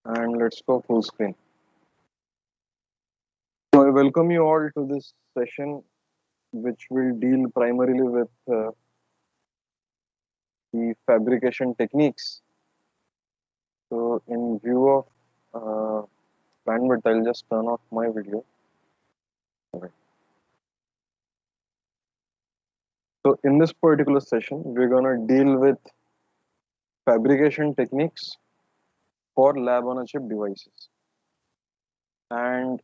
and let's go full screen. So I welcome you all to this session, which will deal primarily with the fabrication techniques. So in view of bandwidth, I'll just turn off my video. Alright. So in this particular session, we're gonna deal with fabrication techniques for lab-on-a-chip devices. And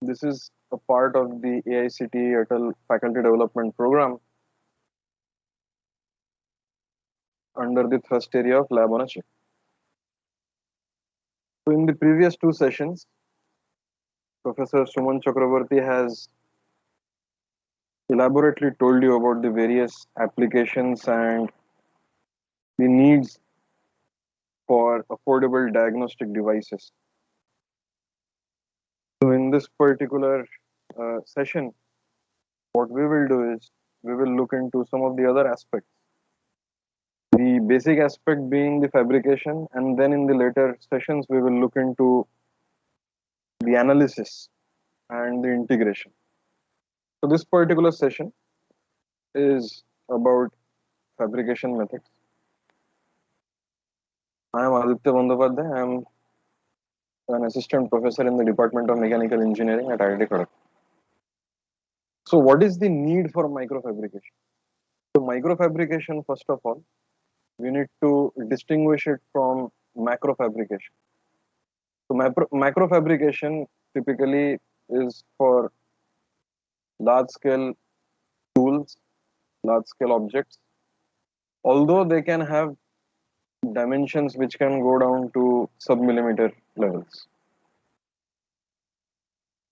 this is a part of the AICTE Atal Faculty Development Program under the thrust area of lab-on-a-chip. So in the previous two sessions, Professor Suman Chakravarti has elaborately told you about the various applications and the needs for affordable diagnostic devices. So in this particular session, what we will do is we will look into some of the other aspects. The basic aspect being the fabrication, and then in the later sessions we will look into the analysis and the integration. So this particular session is about fabrication methods. I am Aditya Bandopadhyay. I am an assistant professor in the Department of Mechanical Engineering at IIT. So what is the need for microfabrication? So microfabrication, first of all, we need to distinguish it from macrofabrication. So macrofabrication typically is for large scale tools, large scale objects, although they can have dimensions which can go down to sub-millimeter levels.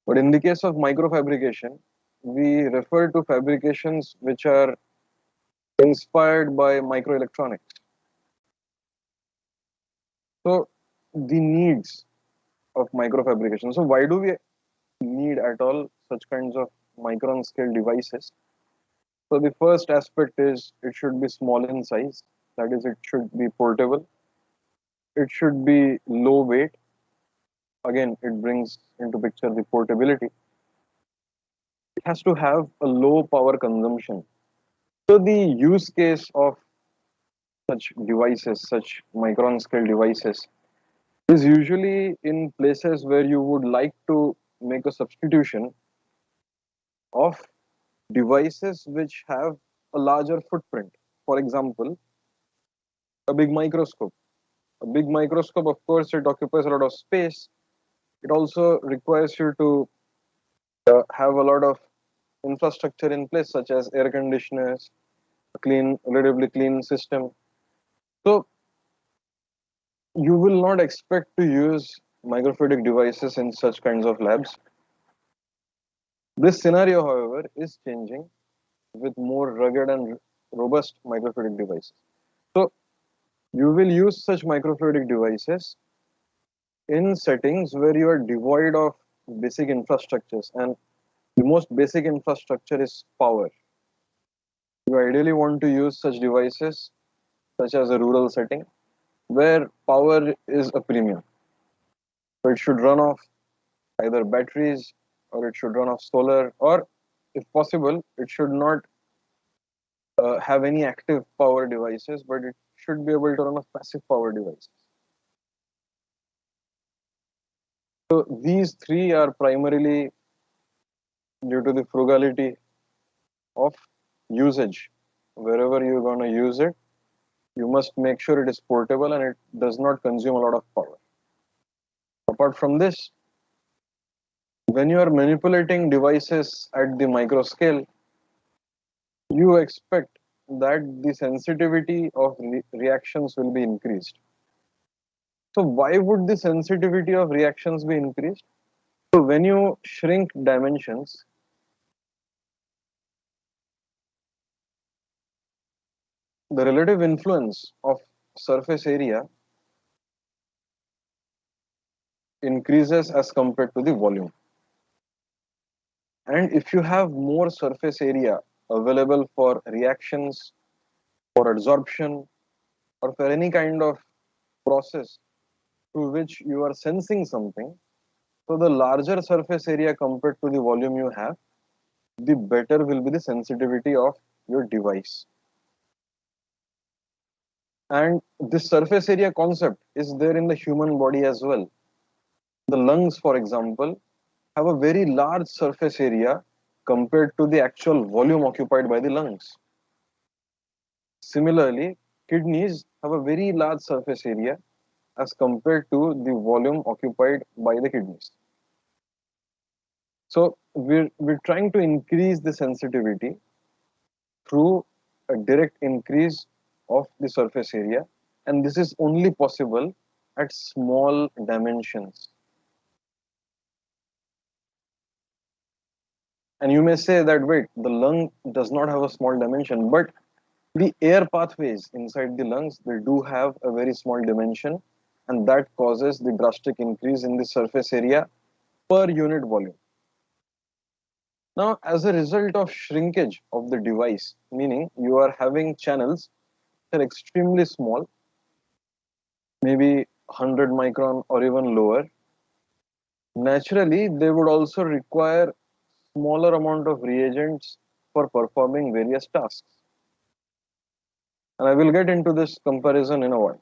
But in the case of microfabrication, we refer to fabrications which are inspired by microelectronics. So the needs of microfabrication. So why do we need at all such kinds of micron scale devices? So the first aspect is it should be small in size. That is, it should be portable. It should be low weight. Again, it brings into picture the portability. It has to have a low power consumption. So the use case of such devices, such micron scale devices, is usually in places where you would like to make a substitution of devices which have a larger footprint. For example, a big microscope. A big microscope, of course, it occupies a lot of space. It also requires you to have a lot of infrastructure in place, such as air conditioners, a clean, relatively clean system. So you will not expect to use microfluidic devices in such kinds of labs. This scenario, however, is changing with more rugged and robust microfluidic devices. So you will use such microfluidic devices in settings where you are devoid of basic infrastructures, and the most basic infrastructure is power. You ideally want to use such devices such as a rural setting where power is a premium. So it should run off either batteries, or it should run off solar, or if possible, it should not have any active power devices, but it should be able to run off passive power devices. So these three are primarily due to the frugality of usage. Wherever you're going to use it, you must make sure it is portable and it does not consume a lot of power. Apart from this, when you are manipulating devices at the micro scale, you expect that the sensitivity of reactions will be increased. So why would the sensitivity of reactions be increased? So when you shrink dimensions, the relative influence of surface area increases as compared to the volume. And if you have more surface area available for reactions, for adsorption, or for any kind of process through which you are sensing something. So the larger surface area compared to the volume you have, the better will be the sensitivity of your device. And this surface area concept is there in the human body as well. The lungs, for example, have a very large surface area compared to the actual volume occupied by the lungs. Similarly, kidneys have a very large surface area as compared to the volume occupied by the kidneys. So we're trying to increase the sensitivity through a direct increase of the surface area, and this is only possible at small dimensions. And you may say that, wait, the lung does not have a small dimension, but the air pathways inside the lungs, they do have a very small dimension, and that causes the drastic increase in the surface area per unit volume. Now, as a result of shrinkage of the device, meaning you are having channels that are extremely small, maybe 100 micron or even lower, naturally they would also require smaller amount of reagents for performing various tasks. And I will get into this comparison in a while.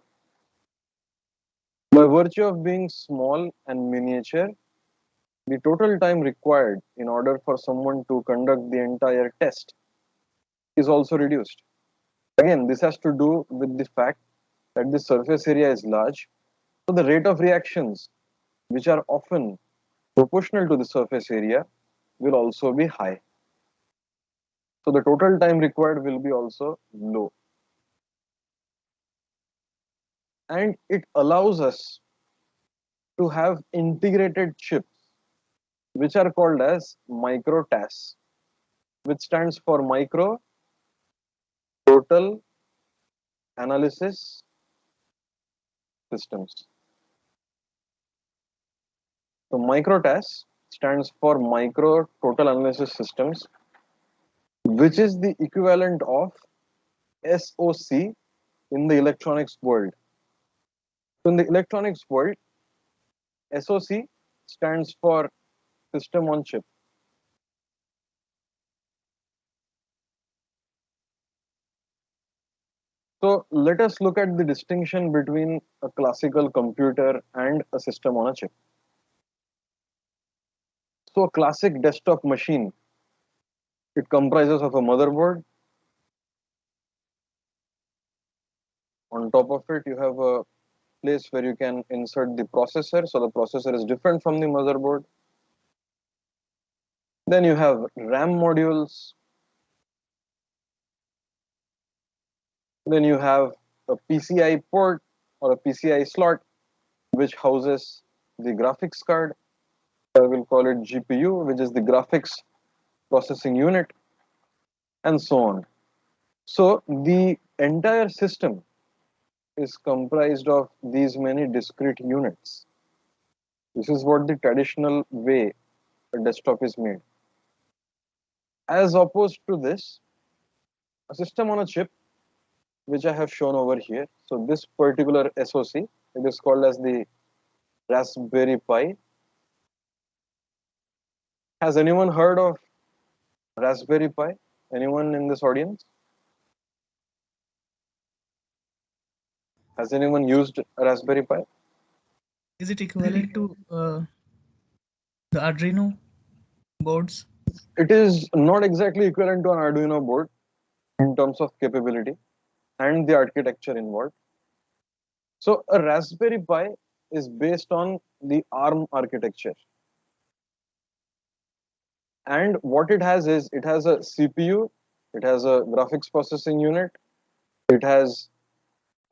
By virtue of being small and miniature, the total time required in order for someone to conduct the entire test is also reduced. Again, this has to do with the fact that the surface area is large, so the rate of reactions, which are often proportional to the surface area, will also be high. So the total time required will be also low. And it allows us to have integrated chips, which are called as micro TAS, which stands for Micro Total Analysis Systems. So micro TAS stands for Micro Total Analysis Systems, which is the equivalent of SOC in the electronics world. So in the electronics world, SOC stands for System on Chip. So let us look at the distinction between a classical computer and a system on a chip. So a classic desktop machine, it comprises of a motherboard. On top of it, you have a place where you can insert the processor. So the processor is different from the motherboard. Then you have RAM modules. Then you have a PCI port or a PCI slot, which houses the graphics card. I will call it GPU, which is the graphics processing unit, and so on. So the entire system is comprised of these many discrete units. This is what the traditional way a desktop is made. As opposed to this, a system on a chip, which I have shown over here. So this particular SoC, it is called as the Raspberry Pi. Has anyone heard of Raspberry Pi? Anyone in this audience? Has anyone used a Raspberry Pi? Is it equivalent to the Arduino boards? It is not exactly equivalent to an Arduino board in terms of capability and the architecture involved. So a Raspberry Pi is based on the ARM architecture. And what it has is, it has a CPU, it has a graphics processing unit, it has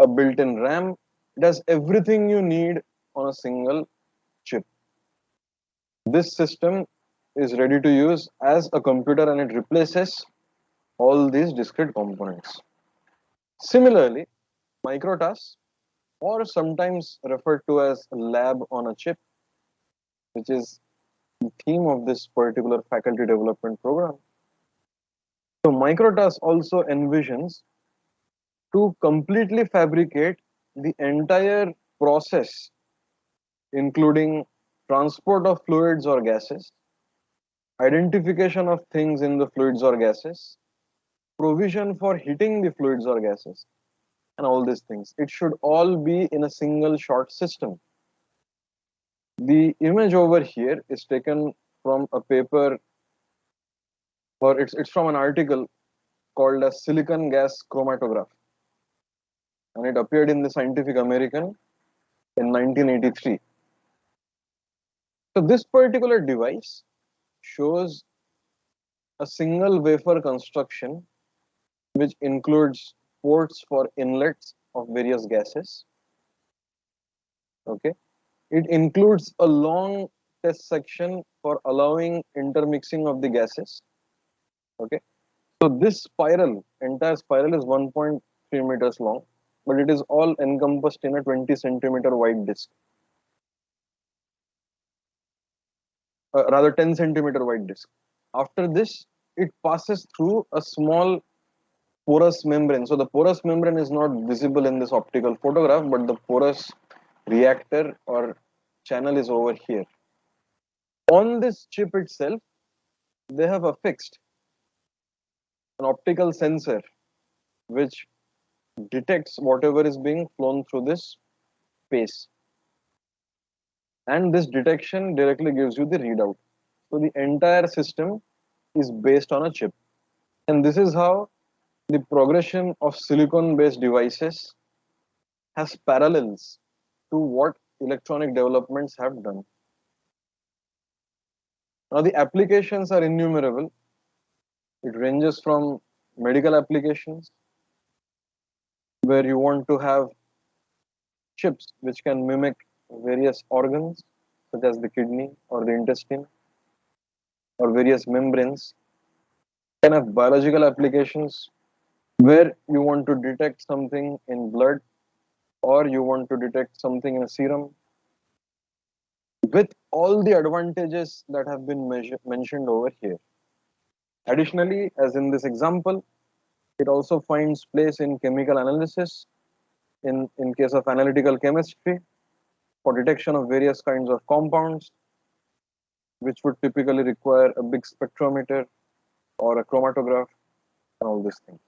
a built-in RAM, it has everything you need on a single chip. This system is ready to use as a computer, and it replaces all these discrete components. Similarly, microtasks, or sometimes referred to as lab on a chip, which is the theme of this particular faculty development program. So microtask also envisions to completely fabricate the entire process including transport of fluids or gases, identification of things in the fluids or gases, provision for heating the fluids or gases, and all these things. It should all be in a single short system. The image over here is taken from a paper, or it's from an article called as Silicon Gas Chromatograph, and it appeared in the Scientific American in 1983. So this particular device shows a single wafer construction which includes ports for inlets of various gases. Okay, it includes a long test section for allowing intermixing of the gases. Okay, so this spiral, entire spiral is 1.3 meters long, but it is all encompassed in a 20 centimeter wide disc, rather 10 centimeter wide disc. After this, it passes through a small porous membrane. So the porous membrane is not visible in this optical photograph, but the porous reactor or channel is over here. On this chip itself, they have affixed an optical sensor which detects whatever is being flown through this space. And this detection directly gives you the readout. So the entire system is based on a chip. And this is how the progression of silicon-based devices has parallels to what electronic developments have done. Now the applications are innumerable. It ranges from medical applications, where you want to have chips which can mimic various organs, such as the kidney or the intestine, or various membranes. You can have biological applications where you want to detect something in blood, or you want to detect something in a serum, with all the advantages that have been mentioned over here. Additionally, as in this example, it also finds place in chemical analysis, in case of analytical chemistry, for detection of various kinds of compounds, which would typically require a big spectrometer or a chromatograph and all these things.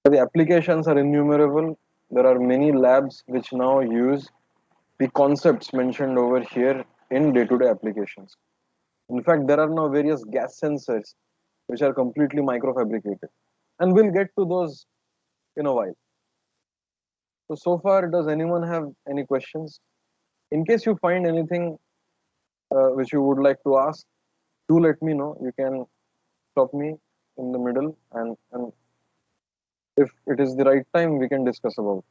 So the applications are innumerable. There are many labs which now use the concepts mentioned over here in day-to-day applications. In fact, there are now various gas sensors which are completely microfabricated. And we'll get to those in a while. So far, does anyone have any questions? In case you find anything which you would like to ask, do let me know. You can stop me in the middle, and if it is the right time, we can discuss about.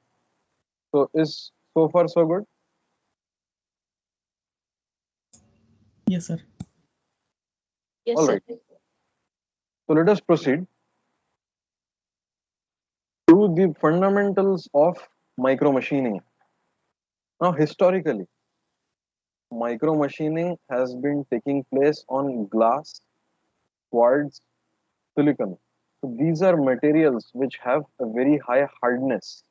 So is so far so good? Yes, sir. Yes, All sir. right. So let us proceed to the fundamentals of micro machining. Now, historically, micro machining has been taking place on glass, quartz, silicon. So these are materials which have a very high hardness,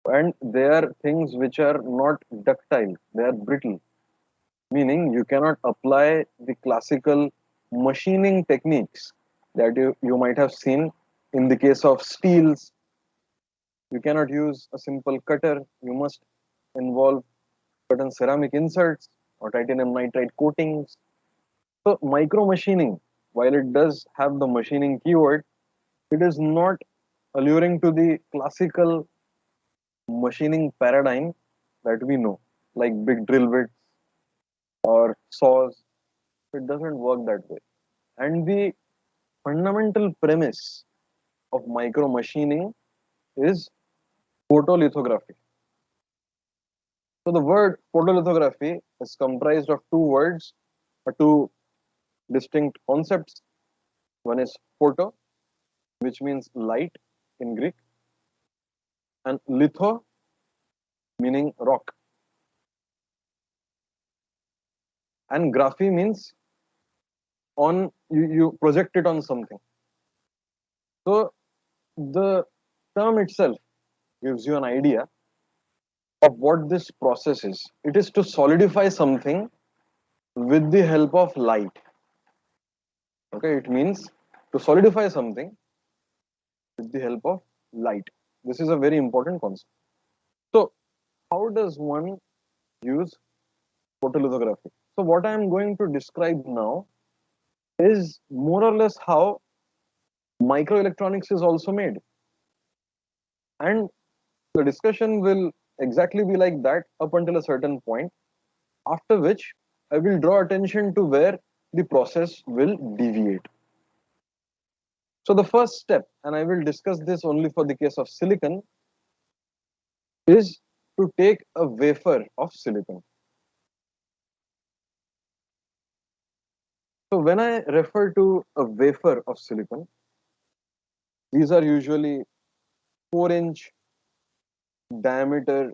and they are things which are not ductile, they are brittle, meaning you cannot apply the classical machining techniques that you might have seen in the case of steels. You cannot use a simple cutter, you must involve certain ceramic inserts or titanium nitride coatings. So micro machining, while it does have the machining keyword, it is not alluring to the classical machining paradigm that we know, like big drill bits or saws. It doesn't work that way. And the fundamental premise of micro machining is photolithography. So the word photolithography is comprised of two words, or two distinct concepts. One is photo, which means light in Greek, and litho, meaning rock. And graphy means on you project it on something. So the term itself gives you an idea of what this process is. It is to solidify something with the help of light. Okay, it means to solidify something with the help of light. This is a very important concept. So, how does one use photolithography? So, what I am going to describe now is more or less how microelectronics is also made. And the discussion will exactly be like that up until a certain point, after which I will draw attention to where the process will deviate. So the first step, and I will discuss this only for the case of silicon, is to take a wafer of silicon. So when I refer to a wafer of silicon, these are usually 4-inch diameter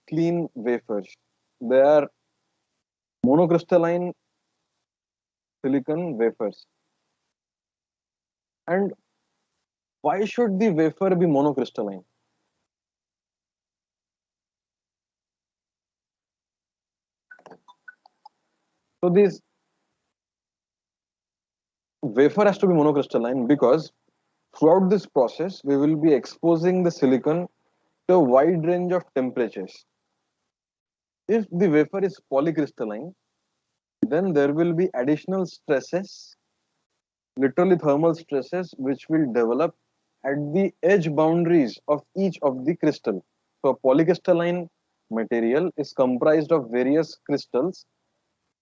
clean wafers. They are monocrystalline silicon wafers. And why should the wafer be monocrystalline? So this wafer has to be monocrystalline because throughout this process, we will be exposing the silicon to a wide range of temperatures. If the wafer is polycrystalline, then there will be additional stresses, literally thermal stresses, which will develop at the edge boundaries of each of the crystal. So a polycrystalline material is comprised of various crystals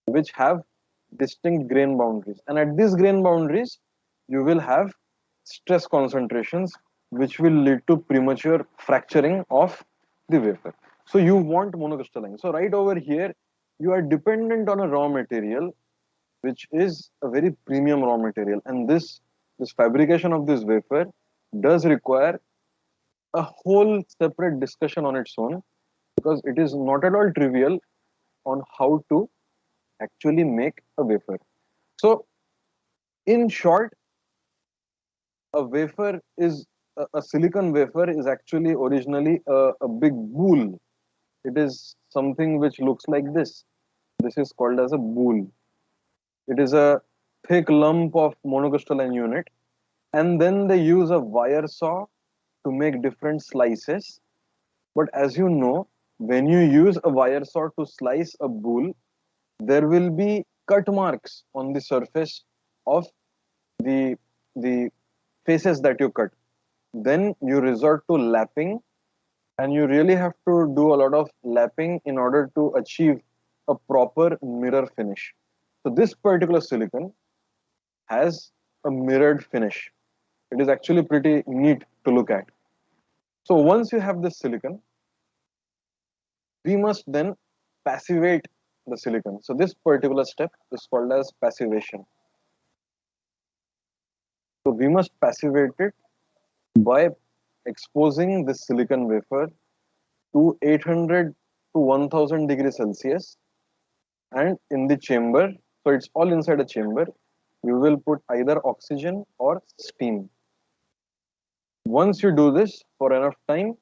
which have distinct grain boundaries. And at these grain boundaries, you will have stress concentrations which will lead to premature fracturing of the wafer. So you want monocrystalline. So right over here, you are dependent on a raw material which is a very premium raw material. And this fabrication of this wafer does require a whole separate discussion on its own, because it is not at all trivial on how to actually make a wafer. So, in short, a wafer is a silicon wafer is actually originally a big boule. It is something which looks like this. This is called as a boule. It is a thick lump of monocrystalline unit, and then they use a wire saw to make different slices. But as you know, when you use a wire saw to slice a boule, there will be cut marks on the surface of the the faces that you cut. Then you resort to lapping, and you really have to do a lot of lapping in order to achieve a proper mirror finish. So this particular silicon has a mirrored finish. It is actually pretty neat to look at. So once you have this silicon, we must then passivate the silicon. So this particular step is called as passivation. So we must passivate it by exposing this silicon wafer to 800 to 1000 degrees Celsius, and in the chamber, so it's all inside a chamber, you will put either oxygen or steam. Once you do this for enough time,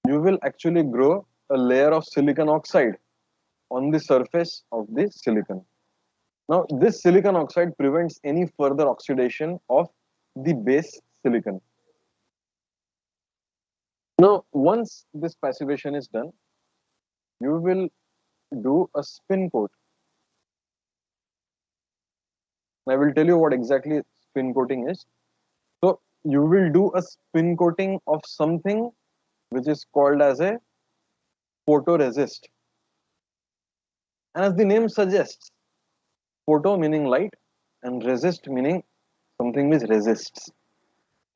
you will actually grow a layer of silicon oxide on the surface of the silicon. Now, this silicon oxide prevents any further oxidation of the base silicon. Now, once this passivation is done, you will do a spin coat. I will tell you what exactly spin coating is. So, you will do a spin coating of something which is called as a photoresist. And as the name suggests, photo meaning light and resist meaning something which resists.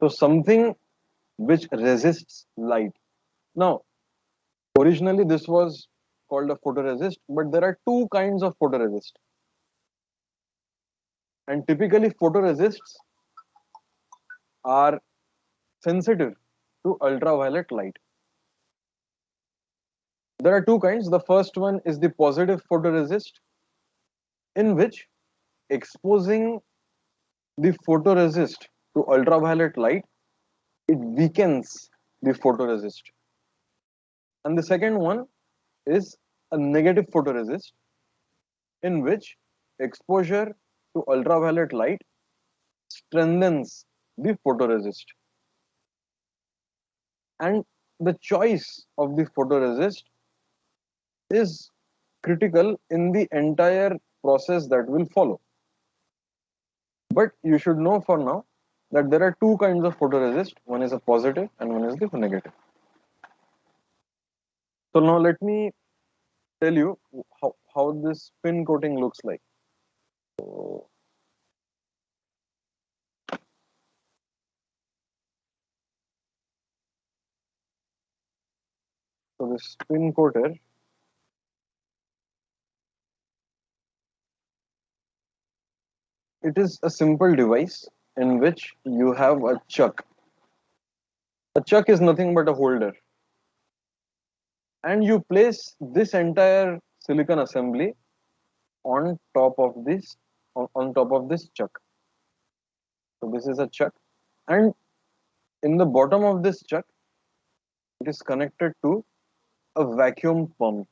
So, something which resists light. Now, originally this was called a photoresist, but there are two kinds of photoresist. And typically photoresists are sensitive to ultraviolet light. There are two kinds. The first one is the positive photoresist, in which exposing the photoresist to ultraviolet light, it weakens the photoresist. And the second one is a negative photoresist, in which exposure to ultraviolet light strengthens the photoresist. And the choice of the photoresist is critical in the entire process that will follow. But you should know for now that there are two kinds of photoresist. One is a positive and one is the negative. So now let me tell you how this spin coating looks like. So, the spin coater, it is a simple device in which you have a chuck. A chuck is nothing but a holder. And you place this entire silicon assembly on top of this chuck. So this is a chuck. And in the bottom of this chuck, it is connected to a vacuum pump.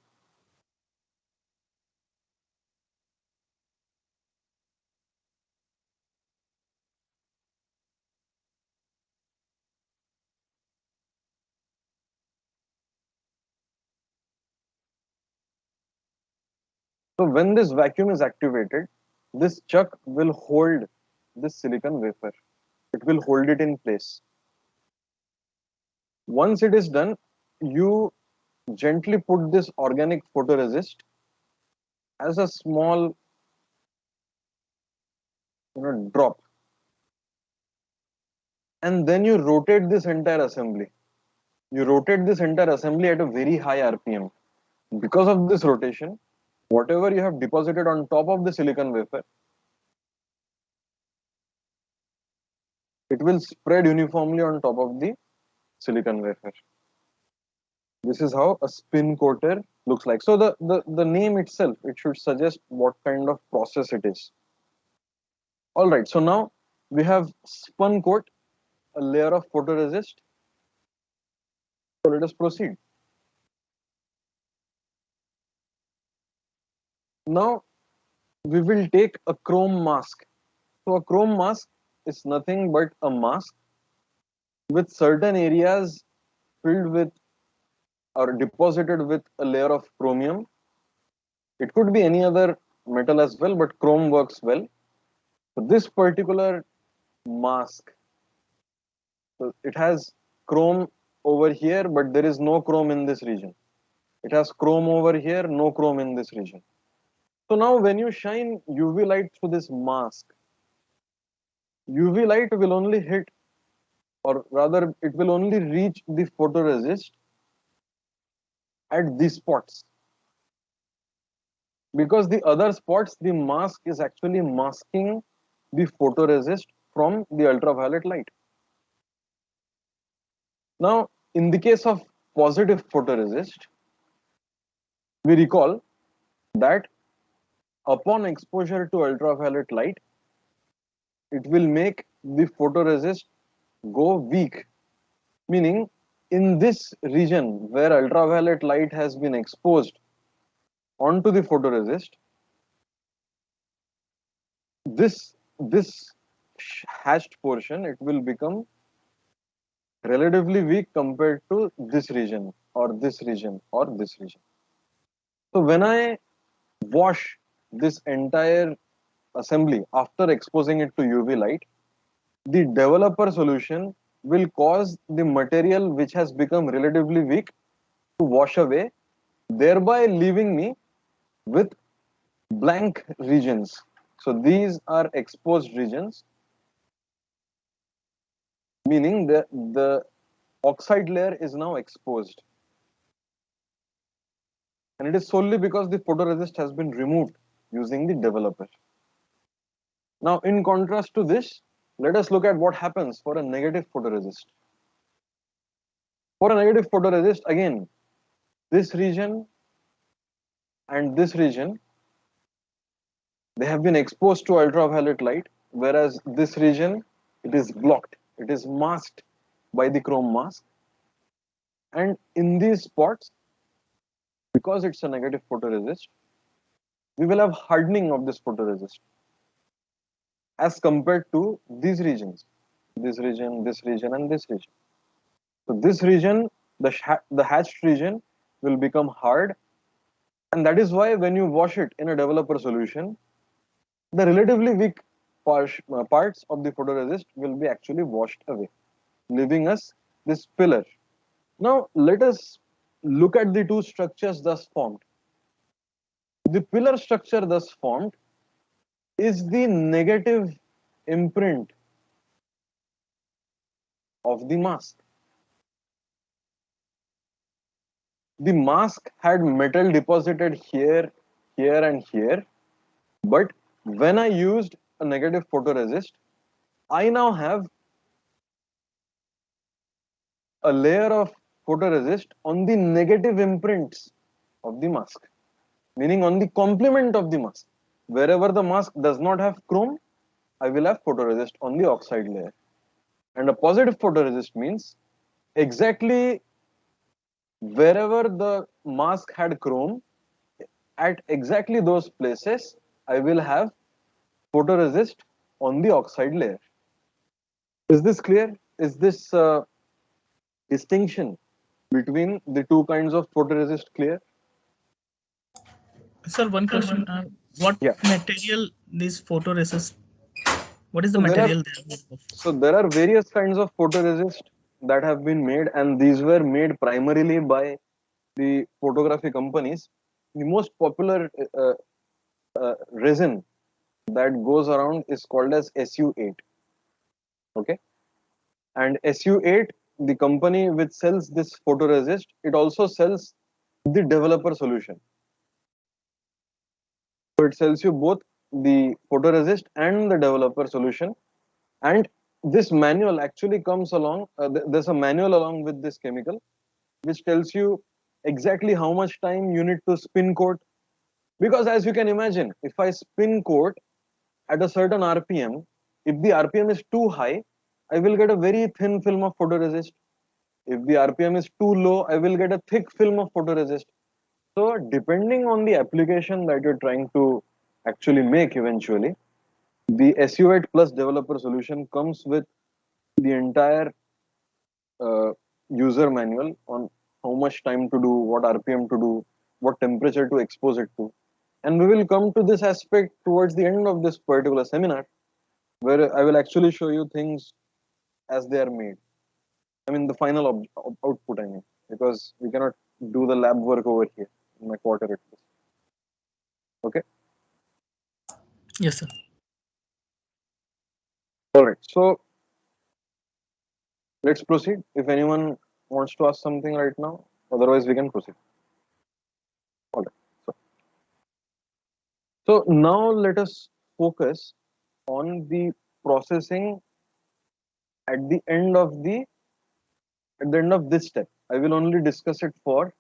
So when this vacuum is activated, this chuck will hold this silicon wafer. It will hold it in place. Once it is done, you gently put this organic photoresist as a small drop, and then you rotate this entire assembly. You rotate this entire assembly at a very high RPM. Because of this rotation, whatever you have deposited on top of the silicon wafer, it will spread uniformly on top of the silicon wafer. This is how a spin coater looks like. So the name itself, it should suggest what kind of process it is. All right, so now we have spun coat a layer of photoresist. So let us proceed. Now we will take a chrome mask. So a chrome mask is nothing but a mask with certain areas filled with or deposited with a layer of chromium. It could be any other metal as well, but chrome works well. So this particular mask, so it has chrome over here, but there is no chrome in this region. It has chrome over here, no chrome in this region. So now when you shine UV light through this mask, UV light will only hit, or rather it will only reach the photoresist at these spots. Because the other spots, the mask is actually masking the photoresist from the ultraviolet light. Now, in the case of positive photoresist, we recall that upon exposure to ultraviolet light, it will make the photoresist go weak. Meaning, in this region where ultraviolet light has been exposed onto the photoresist, this hashed portion, it will become relatively weak compared to this region or this region or this region. So when I wash this entire assembly after exposing it to UV light, the developer solution will cause the material which has become relatively weak to wash away, thereby leaving me with blank regions. So these are exposed regions, meaning the oxide layer is now exposed. And it is solely because the photoresist has been removed using the developer. Now, in contrast to this, let us look at what happens for a negative photoresist. For a negative photoresist, again, this region and this region, they have been exposed to ultraviolet light, whereas this region, it is blocked, it is masked by the chrome mask. And in these spots, because it's a negative photoresist, we will have hardening of this photoresist as compared to these regions, this region, this region, and this region. So this region, the hatched region, will become hard, and that is why when you wash it in a developer solution, the relatively weak parts of the photoresist will be actually washed away, leaving us this pillar. Now let us look at the two structures thus formed. The pillar structure thus formed is the negative imprint of the mask. The mask had metal deposited here, here, and here, but when I used a negative photoresist, I now have a layer of photoresist on the negative imprints of the mask, meaning on the complement of the mask. Wherever the mask does not have chrome, I will have photoresist on the oxide layer. And a positive photoresist means exactly wherever the mask had chrome, at exactly those places, I will have photoresist on the oxide layer. Is this clear? Is this distinction between the two kinds of photoresist clear? Sir, one question. What Yeah. material this photoresist? What is the So there are material they are made of? so there are various kinds of photoresist that have been made, and these were made primarily by the photography companies. The most popular resin that goes around is called as SU8. Okay, and SU8, the company which sells this photoresist, it also sells the developer solution. So it sells you both the photoresist and the developer solution. And this manual actually comes along, there's a manual along with this chemical, which tells you exactly how much time you need to spin coat. Because as you can imagine, if I spin coat at a certain RPM, if the RPM is too high, I will get a very thin film of photoresist. If the RPM is too low, I will get a thick film of photoresist. So depending on the application that you're trying to actually make eventually, the SU8 plus developer solution comes with the entire user manual on how much time to do, what RPM to do, what temperature to expose it to. And we will come to this aspect towards the end of this particular seminar, where I will actually show you things as they are made. I mean, the final output, I mean, because we cannot do the lab work over here in my quarter at least. Okay. Yes, sir. All right. So let's proceed. If anyone wants to ask something right now, otherwise we can proceed. All right. So now let us focus on the processing at the end of this step. I will only discuss it for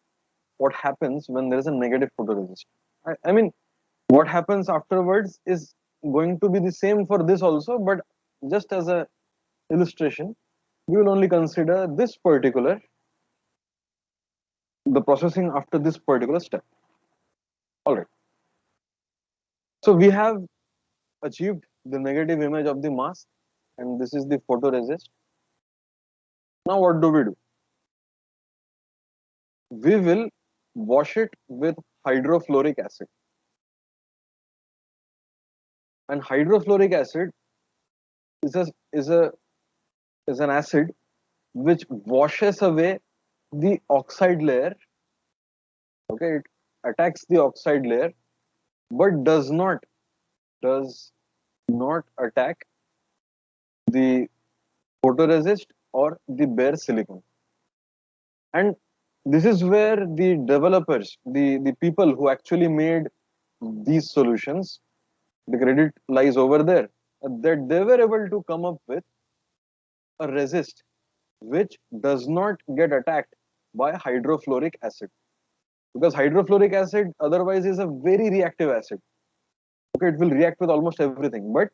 what happens when there is a negative photoresist. I mean, what happens afterwards is going to be the same for this also, but just as a illustration, we will only consider the processing after this particular step. All right. So we have achieved the negative image of the mask, and this is the photoresist. Now what do? We will wash it with hydrofluoric acid. And hydrofluoric acid is a is a is an acid which washes away the oxide layer. Okay, it attacks the oxide layer, but does not attack the photoresist or the bare silicon. And this is where the developers, the people who actually made these solutions, the credit lies over there, that they were able to come up with a resist which does not get attacked by hydrofluoric acid, because hydrofluoric acid otherwise is a very reactive acid. Okay, it will react with almost everything, but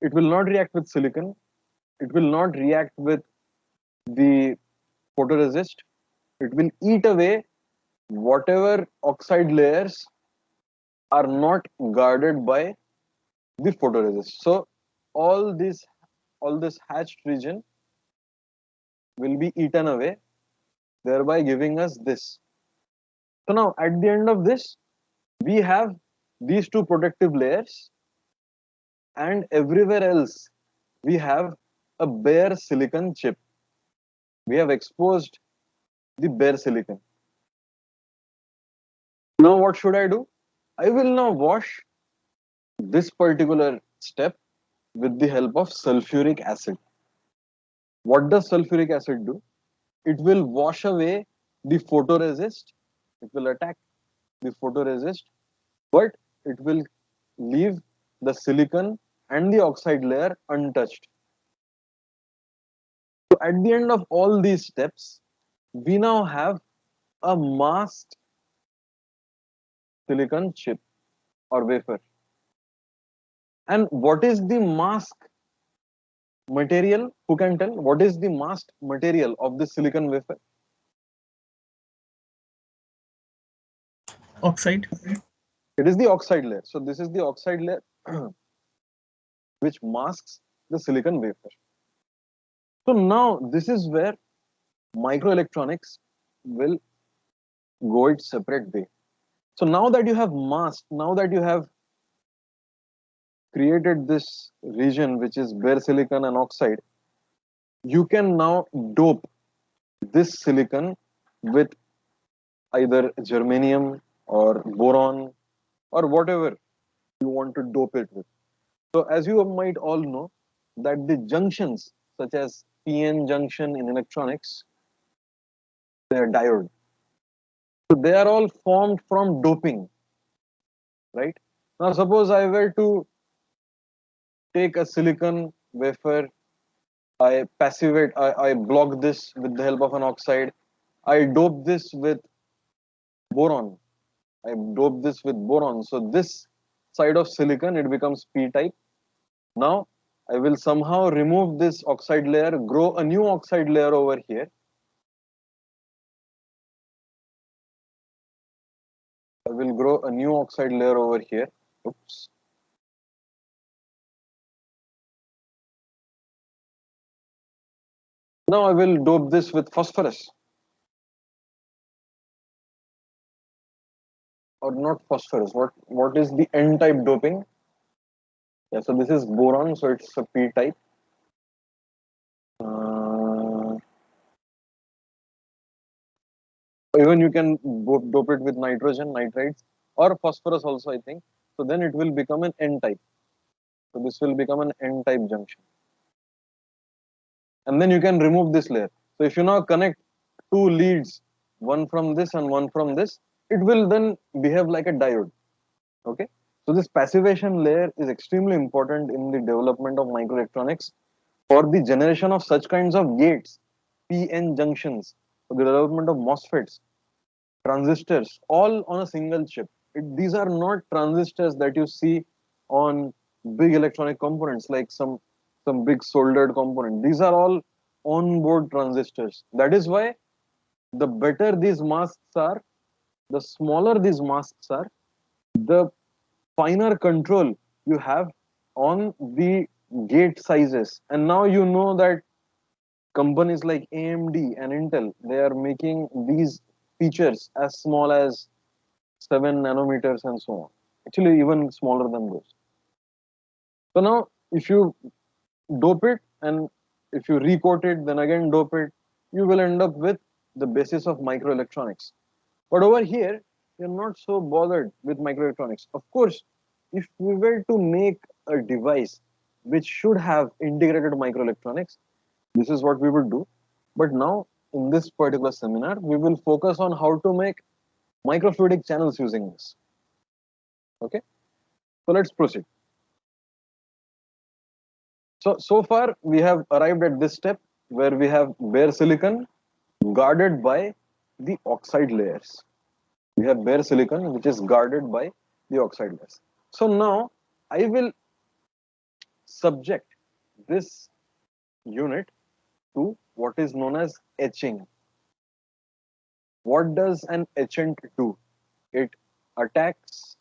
it will not react with silicon, it will not react with the photoresist, it will eat away whatever oxide layers are not guarded by the photoresist. So all this hatched region will be eaten away, thereby giving us this. So now at the end of this, we have these two protective layers, and everywhere else we have a bare silicon chip. We have exposed the bare silicon. Now what should I do? I will now wash this particular step with the help of sulfuric acid. What does sulfuric acid do? It will wash away the photoresist, it will attack the photoresist, but it will leave the silicon and the oxide layer untouched. So at the end of all these steps, we now have a masked silicon chip or wafer. And what is the mask material? Who can tell? What is the masked material of the silicon wafer? Oxide. It is the oxide layer. So this is the oxide layer which masks the silicon wafer. So now this is where microelectronics will go its separate way. So now that you have masked, now that you have created this region which is bare silicon and oxide, you can now dope this silicon with either germanium or boron or whatever you want to dope it with. So as you might all know that the junctions such as PN junction in electronics, they are diode. So they are all formed from doping, right? Now suppose I were to take a silicon wafer, I passivate, I block this with the help of an oxide, I dope this with boron, I dope this with boron. So this side of silicon, it becomes P type. Now I will somehow remove this oxide layer, grow a new oxide layer over here. I will grow a new oxide layer over here. Oops. Now I will dope this with phosphorus. Or not phosphorus. What is the N type doping? Yeah, so this is boron, so it's a P type. Even you can dope it with nitrogen, nitrides, or phosphorus also, I think. So then it will become an N type. So this will become an N type junction. And then you can remove this layer. So if you now connect two leads, one from this and one from this, it will then behave like a diode. Okay. So this passivation layer is extremely important in the development of microelectronics for the generation of such kinds of gates, PN junctions, for the development of MOSFETs, transistors, all on a single chip. These are not transistors that you see on big electronic components like some big soldered component. These are all on-board transistors. That is why the better these masks are, the smaller these masks are, the finer control you have on the gate sizes. And now you know that companies like AMD and Intel, they are making these features as small as 7 nanometers and so on. Actually, even smaller than those. So now, if you dope it and if you recoat it, then again dope it, you will end up with the basis of microelectronics. But over here, you're not so bothered with microelectronics. Of course, if we were to make a device which should have integrated microelectronics, this is what we would do. But now, in this particular seminar, we will focus on how to make microfluidic channels using this. Okay, so let's proceed. So far, we have arrived at this step where we have bare silicon guarded by the oxide layers. We have bare silicon which is guarded by the oxide layers. So now I will subject this unit to what is known as etching. What does an etchant do? It attacks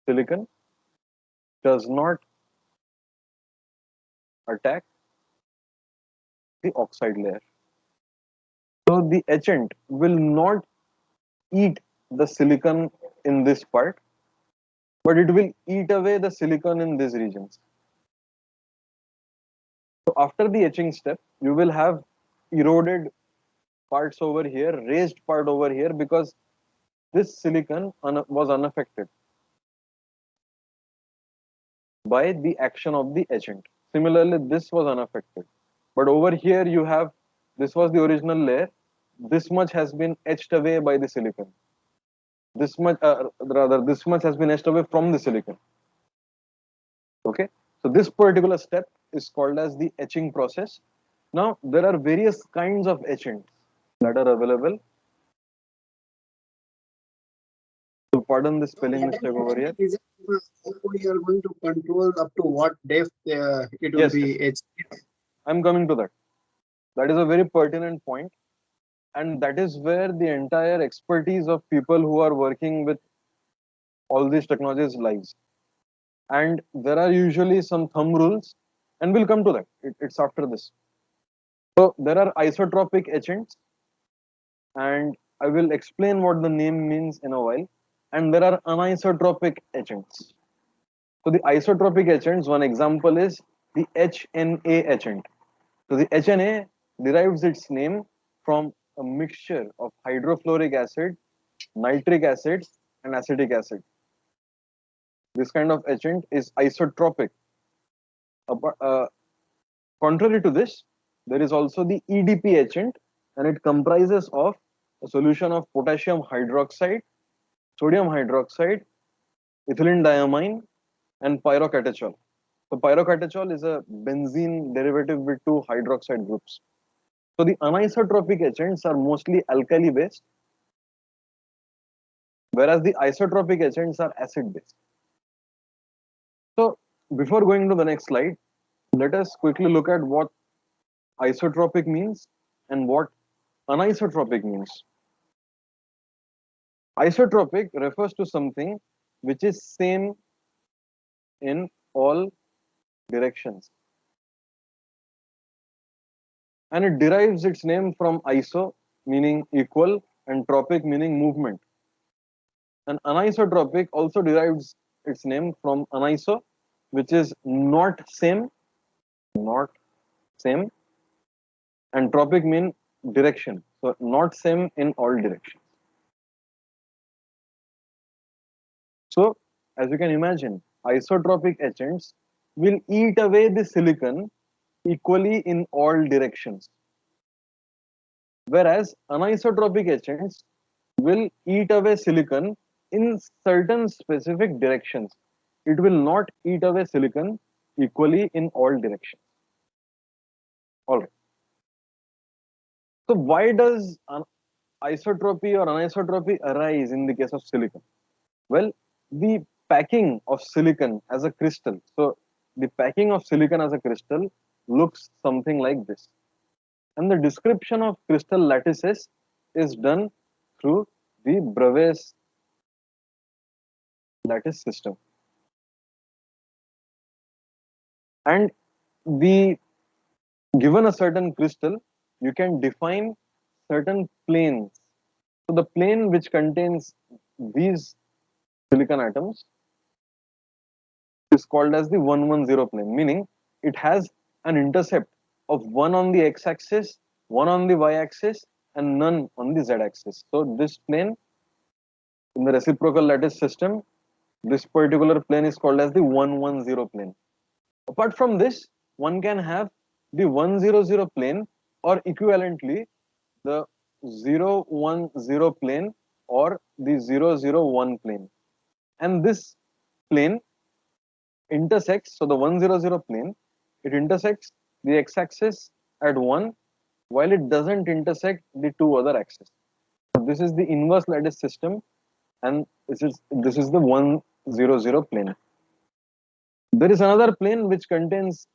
silicon, does not attack the oxide layer. So the etchant will not eat the silicon in this part, but it will eat away the silicon in these regions. So after the etching step, you will have eroded parts over here, raised part over here, because this silicon was unaffected by the action of the etchant. Similarly, this was unaffected. But over here you have, this was the original layer, this much has been etched away by the silicon. This much, this much has been etched away from the silicon. Okay, so this particular step is called as the etching process. Now, there are various kinds of etchants that are available. So pardon the spelling mistake over here. Is it, we are going to control up to what depth it will Yes, be yes. etched. I'm coming to that. That is a very pertinent point, and that is where the entire expertise of people who are working with all these technologies lies. And there are usually some thumb rules, and we'll come to that. It's after this. So there are isotropic etchants, and I will explain what the name means in a while. And there are anisotropic etchants. So the isotropic etchants, one example is the HNA etchant. So the HNA derives its name from a mixture of hydrofluoric acid, nitric acid, and acetic acid. This kind of etchant is isotropic. Contrary to this, there is also the EDP etchant, and it comprises of a solution of potassium hydroxide, sodium hydroxide, ethylene diamine, and pyrocatechol. So pyrocatechol is a benzene derivative with two hydroxide groups. So the anisotropic etchants are mostly alkali based, whereas the isotropic etchants are acid based. So before going to the next slide, let us quickly look at what isotropic means and what anisotropic means. Isotropic refers to something which is same in all directions, and it derives its name from iso meaning equal and tropic meaning movement. And anisotropic also derives its name from aniso, which is not same, not same, and tropic mean direction. So not same in all directions. So as you can imagine, isotropic etchants will eat away the silicon equally in all directions, whereas anisotropic etchants will eat away silicon in certain specific directions. It will not eat away silicon equally in all directions. All right. So why does isotropy or anisotropy arise in the case of silicon? Well, the packing of silicon as a crystal. So the packing of silicon as a crystal looks something like this. And the description of crystal lattices is done through the Bravais lattice system. And the given a certain crystal, you can define certain planes. So the plane which contains these silicon atoms is called as the 110 plane, meaning it has an intercept of 1 on the x-axis, 1 on the y-axis, and none on the z-axis. So this plane in the reciprocal lattice system, this particular plane is called as the 110 plane. Apart from this, one can have the 100 plane, or equivalently the 010 plane or the 001 plane. And this plane intersects, so the 100 plane, it intersects the x-axis at 1, while it doesn't intersect the two other axes. So this is the inverse lattice system, and this is the 100 plane. There is another plane which contains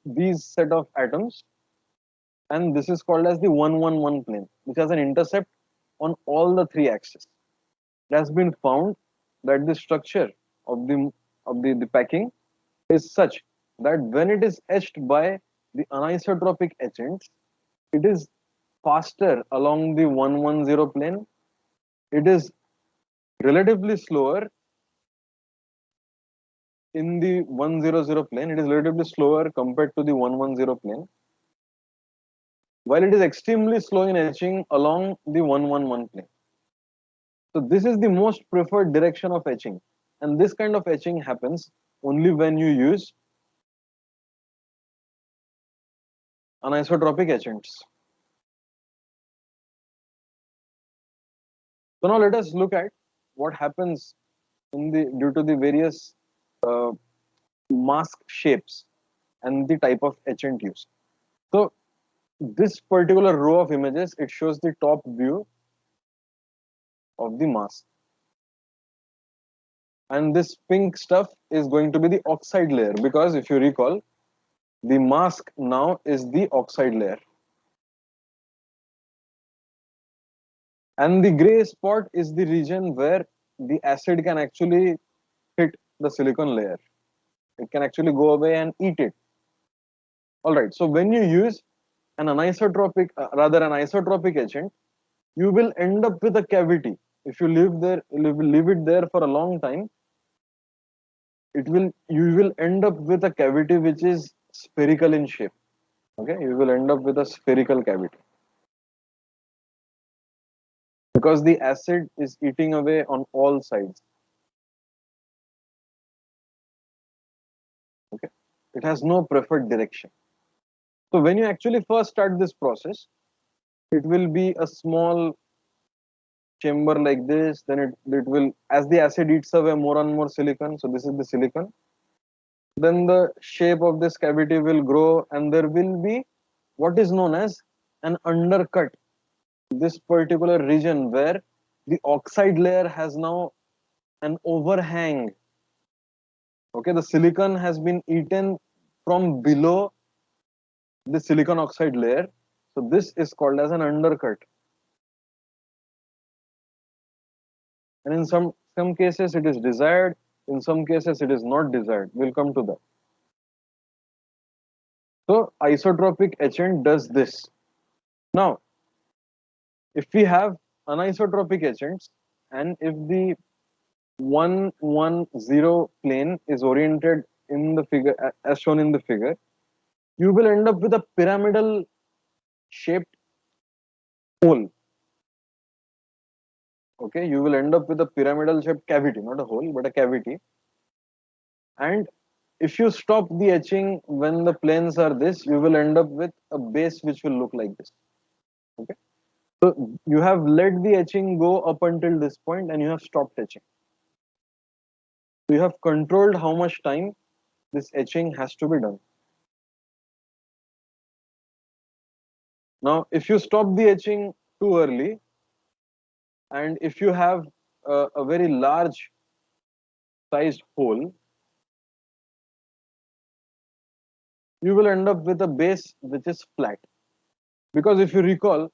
these set of atoms, and this is called as the 111 plane, which has an intercept on all the three axes. It has been found that the structure of the packing is such that when it is etched by the anisotropic etchants, it is faster along the 110 plane. It is relatively slower in the 100 plane. It is relatively slower compared to the 110 plane, while it is extremely slow in etching along the 111 plane. So this is the most preferred direction of etching, and this kind of etching happens only when you use anisotropic etchants. So now let us look at what happens due to the various uh, mask shapes and the type of etchant used. So this particular row of images, it shows the top view of the mask, and this pink stuff is going to be the oxide layer, because if you recall, the mask now is the oxide layer, and the gray spot is the region where the acid can actually hit the silicon layer. It can actually go away and eat it. All right, so when you use an isotropic etchant, you will end up with a cavity. If you leave it there for a long time, you will end up with a cavity which is spherical in shape. Okay, you will end up with a spherical cavity because the acid is eating away on all sides. Okay, it has no preferred direction. So when you actually first start this process, it will be a small chamber like this. Then it will, as the acid eats away more and more silicon, so this is the silicon, then the shape of this cavity will grow, and there will be what is known as an undercut, this particular region where the oxide layer has now an overhang. Okay, the silicon has been eaten from below the silicon oxide layer, so this is called as an undercut. And in some cases it is desired, in some cases it is not desired. We'll come to that. So isotropic etchant does this. Now, if we have anisotropic etchants, and if the 110 plane is oriented in the figure as shown in the figure, you will end up with a pyramidal shaped hole. Okay, you will end up with a pyramidal shaped cavity, not a hole, but a cavity. And if you stop the etching when the planes are this, you will end up with a base which will look like this. Okay, so you have let the etching go up until this point and you have stopped etching. So you have controlled how much time this etching has to be done. Now, if you stop the etching too early, and if you have a very large sized hole, you will end up with a base which is flat. Because if you recall,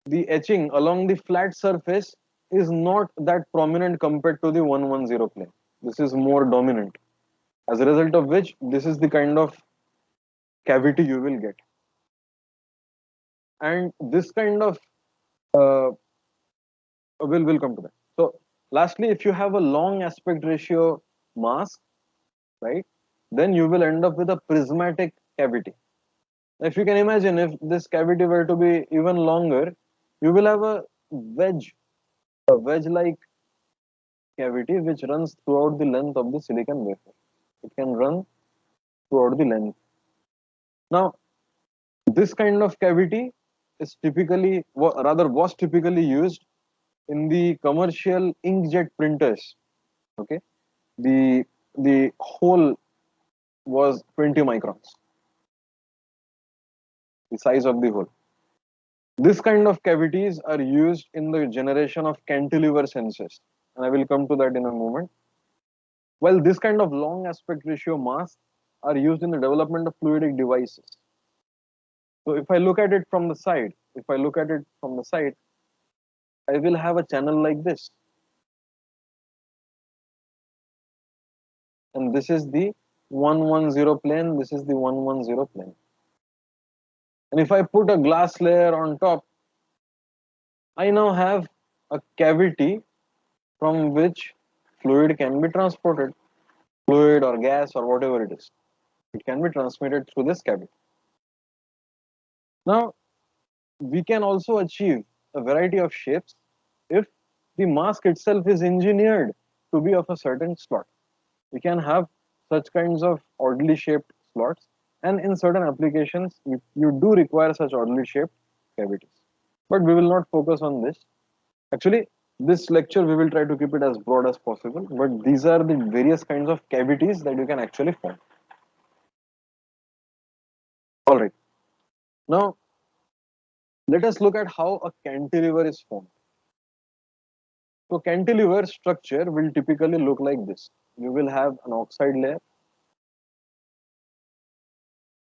the etching along the flat surface is not that prominent compared to the 110 plane. This is more dominant. As a result of which, this is the kind of cavity you will get. And this kind of we'll come to that. So lastly, if you have a long aspect ratio mask, right, then you will end up with a prismatic cavity. If you can imagine, if this cavity were to be even longer, you will have a wedge-like cavity which runs throughout the length of the silicon wafer. It can run throughout the length. Now, this kind of cavity is typically, was typically used in the commercial inkjet printers. Okay, the hole was 20 microns, the size of the hole. This kind of cavities are used in the generation of cantilever sensors, and I will come to that in a moment. While this kind of long aspect ratio masks are used in the development of fluidic devices. So if I look at it from the side, I will have a channel like this. And this is the 110 plane, this is the 110 plane. And if I put a glass layer on top, I now have a cavity from which fluid can be transported. Fluid or gas or whatever it is. It can be transmitted through this cavity. Now, we can also achieve a variety of shapes if the mask itself is engineered to be of a certain slot. We can have such kinds of oddly shaped slots, and in certain applications, you do require such oddly shaped cavities. But we will not focus on this. Actually, this lecture we will try to keep it as broad as possible, but these are the various kinds of cavities that you can actually form. All right. Now, let us look at how a cantilever is formed. So cantilever structure will typically look like this. You will have an oxide layer.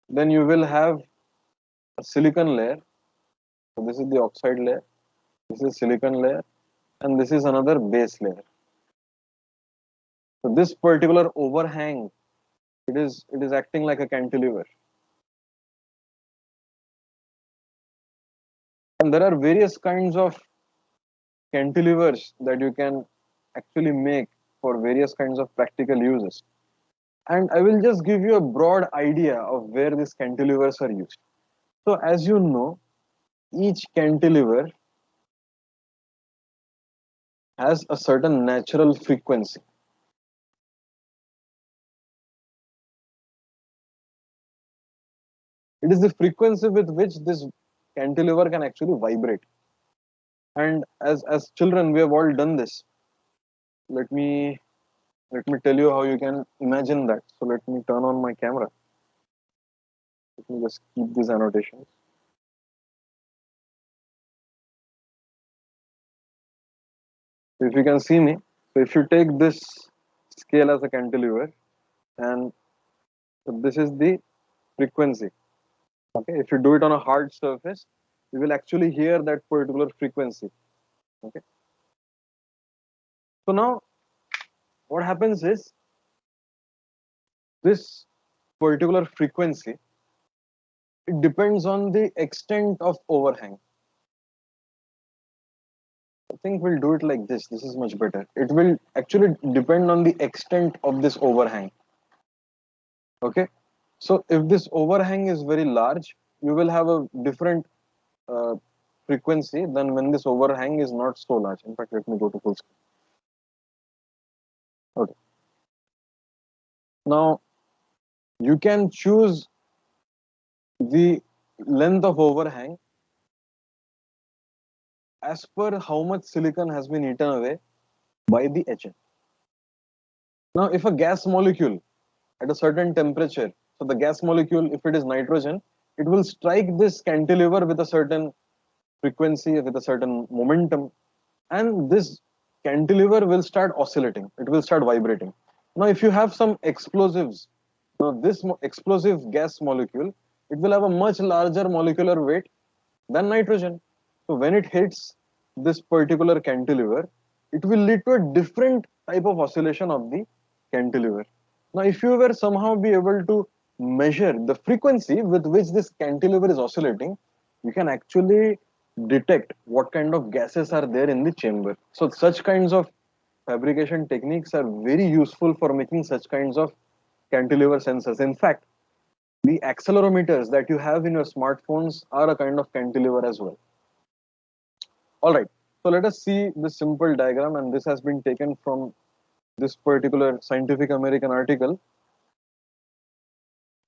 Then you will have a silicon layer. So this is the oxide layer. This is silicon layer. And this is another base layer. So this particular overhang, it is acting like a cantilever. And there are various kinds of cantilevers that you can actually make for various kinds of practical uses. And I will just give you a broad idea of where these cantilevers are used. So as you know, each cantilever has a certain natural frequency. It is the frequency with which this cantilever can actually vibrate. And as children, we have all done this. Let me tell you how you can imagine that. So let me turn on my camera. Let me just keep these annotations. So if you can see me, so if you take this scale as a cantilever, and so this is the frequency. Okay, if you do it on a hard surface, you will actually hear that particular frequency. Okay. So now, what happens is this particular frequency, it depends on the extent of overhang. I think we'll do it like this. This is much better. It will actually depend on the extent of this overhang. Okay. So if this overhang is very large, you will have a different uh, frequency than when this overhang is not so large. In fact, let me go to full screen. Okay. Now, you can choose the length of overhang as per how much silicon has been eaten away by the etchant. Now, if a gas molecule at a certain temperature, so the gas molecule, if it is nitrogen, it will strike this cantilever with a certain frequency, with a certain momentum, and this cantilever will start oscillating. It will start vibrating. Now, if you have some explosives, now this explosive gas molecule, it will have a much larger molecular weight than nitrogen. So when it hits this particular cantilever, it will lead to a different type of oscillation of the cantilever. Now, if you were somehow be able to measure the frequency with which this cantilever is oscillating, you can actually detect what kind of gases are there in the chamber. So such kinds of fabrication techniques are very useful for making such kinds of cantilever sensors. In fact, the accelerometers that you have in your smartphones are a kind of cantilever as well. All right, so let us see this simple diagram, and this has been taken from this particular Scientific American article,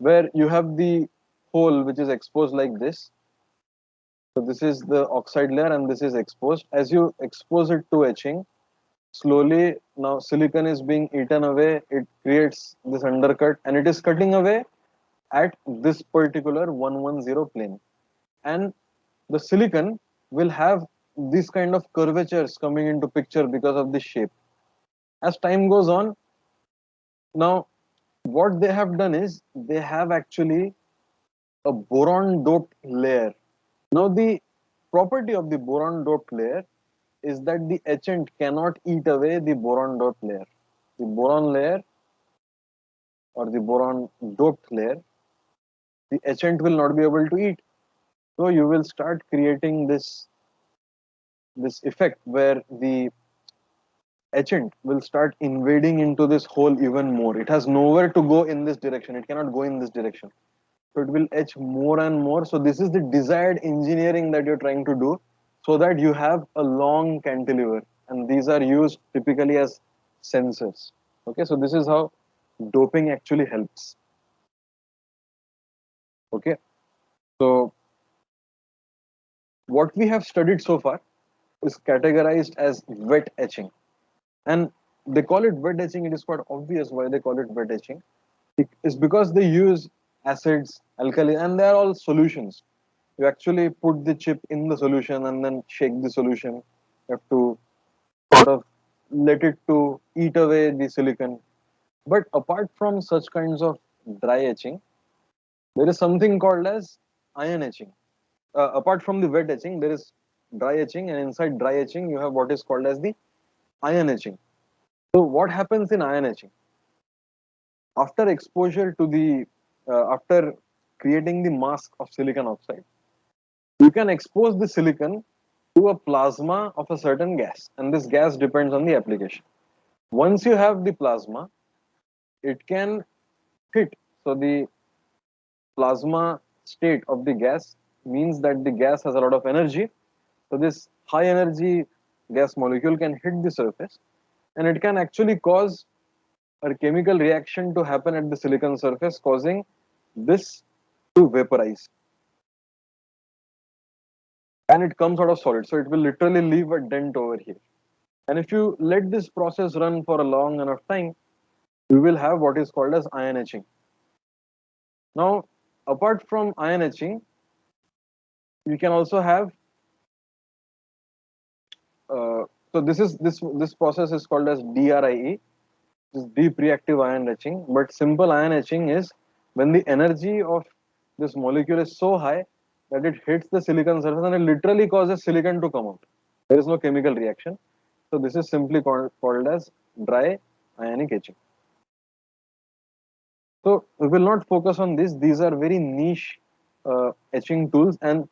where you have the hole which is exposed like this. So this is the oxide layer and this is exposed. As you expose it to etching, slowly now silicon is being eaten away. It creates this undercut and it is cutting away at this particular 110 plane. And the silicon will have these kind of curvatures coming into picture because of this shape. As time goes on, now what they have done is they have actually a boron doped layer. Now the property of the boron doped layer is that the etchant cannot eat away the boron dot layer. The boron layer or the boron doped layer, the etchant will not be able to eat. So you will start creating this effect where the etchant will start invading into this hole even more. It has nowhere to go in this direction. It cannot go in this direction. So it will etch more and more. So this is the desired engineering that you're trying to do so that you have a long cantilever. And these are used typically as sensors. Okay, so this is how doping actually helps. Okay, so what we have studied so far is categorized as wet etching. And they call it wet etching. It is quite obvious why they call it wet etching. It's because they use acids, alkali, and they are all solutions. You actually put the chip in the solution and then shake the solution. You have to sort of let it to eat away the silicon. But apart from such kinds of dry etching, there is something called as ion etching. Apart from the wet etching, there is dry etching, and inside dry etching, you have what is called as the ion etching. So what happens in ion etching? After exposure to the, after creating the mask of silicon oxide, you can expose the silicon to a plasma of a certain gas, and this gas depends on the application. Once you have the plasma, it can hit. So the plasma state of the gas means that the gas has a lot of energy. So this high energy gas molecule can hit the surface, and it can actually cause a chemical reaction to happen at the silicon surface, causing this to vaporize. And it comes out of solid. So it will literally leave a dent over here. And if you let this process run for a long enough time, you will have what is called as ion etching. Now, apart from ion etching, you can also have, so this process is called as DRIE, this deep reactive ion etching. But simple ion etching is when the energy of this molecule is so high that it hits the silicon surface and it literally causes silicon to come out. There is no chemical reaction. So this is simply called as dry ionic etching. So we will not focus on this. These are very niche etching tools, and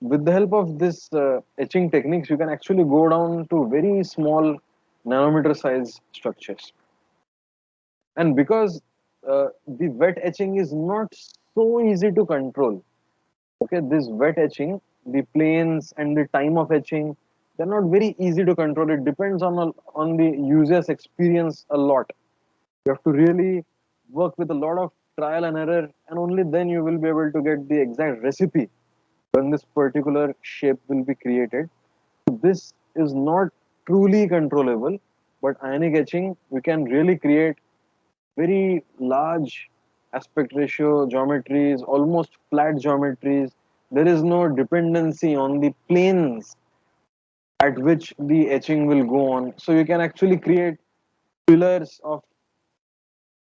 with the help of this etching techniques, you can actually go down to very small nanometer size structures. And because the wet etching is not so easy to control, okay, this wet etching, the planes and the time of etching, they're not very easy to control. It depends on the user's experience a lot. You have to really work with a lot of trial and error, and only then you will be able to get the exact recipe when this particular shape will be created. This is not truly controllable, but ionic etching, we can really create very large aspect ratio geometries, almost flat geometries. There is no dependency on the planes at which the etching will go on. So you can actually create pillars of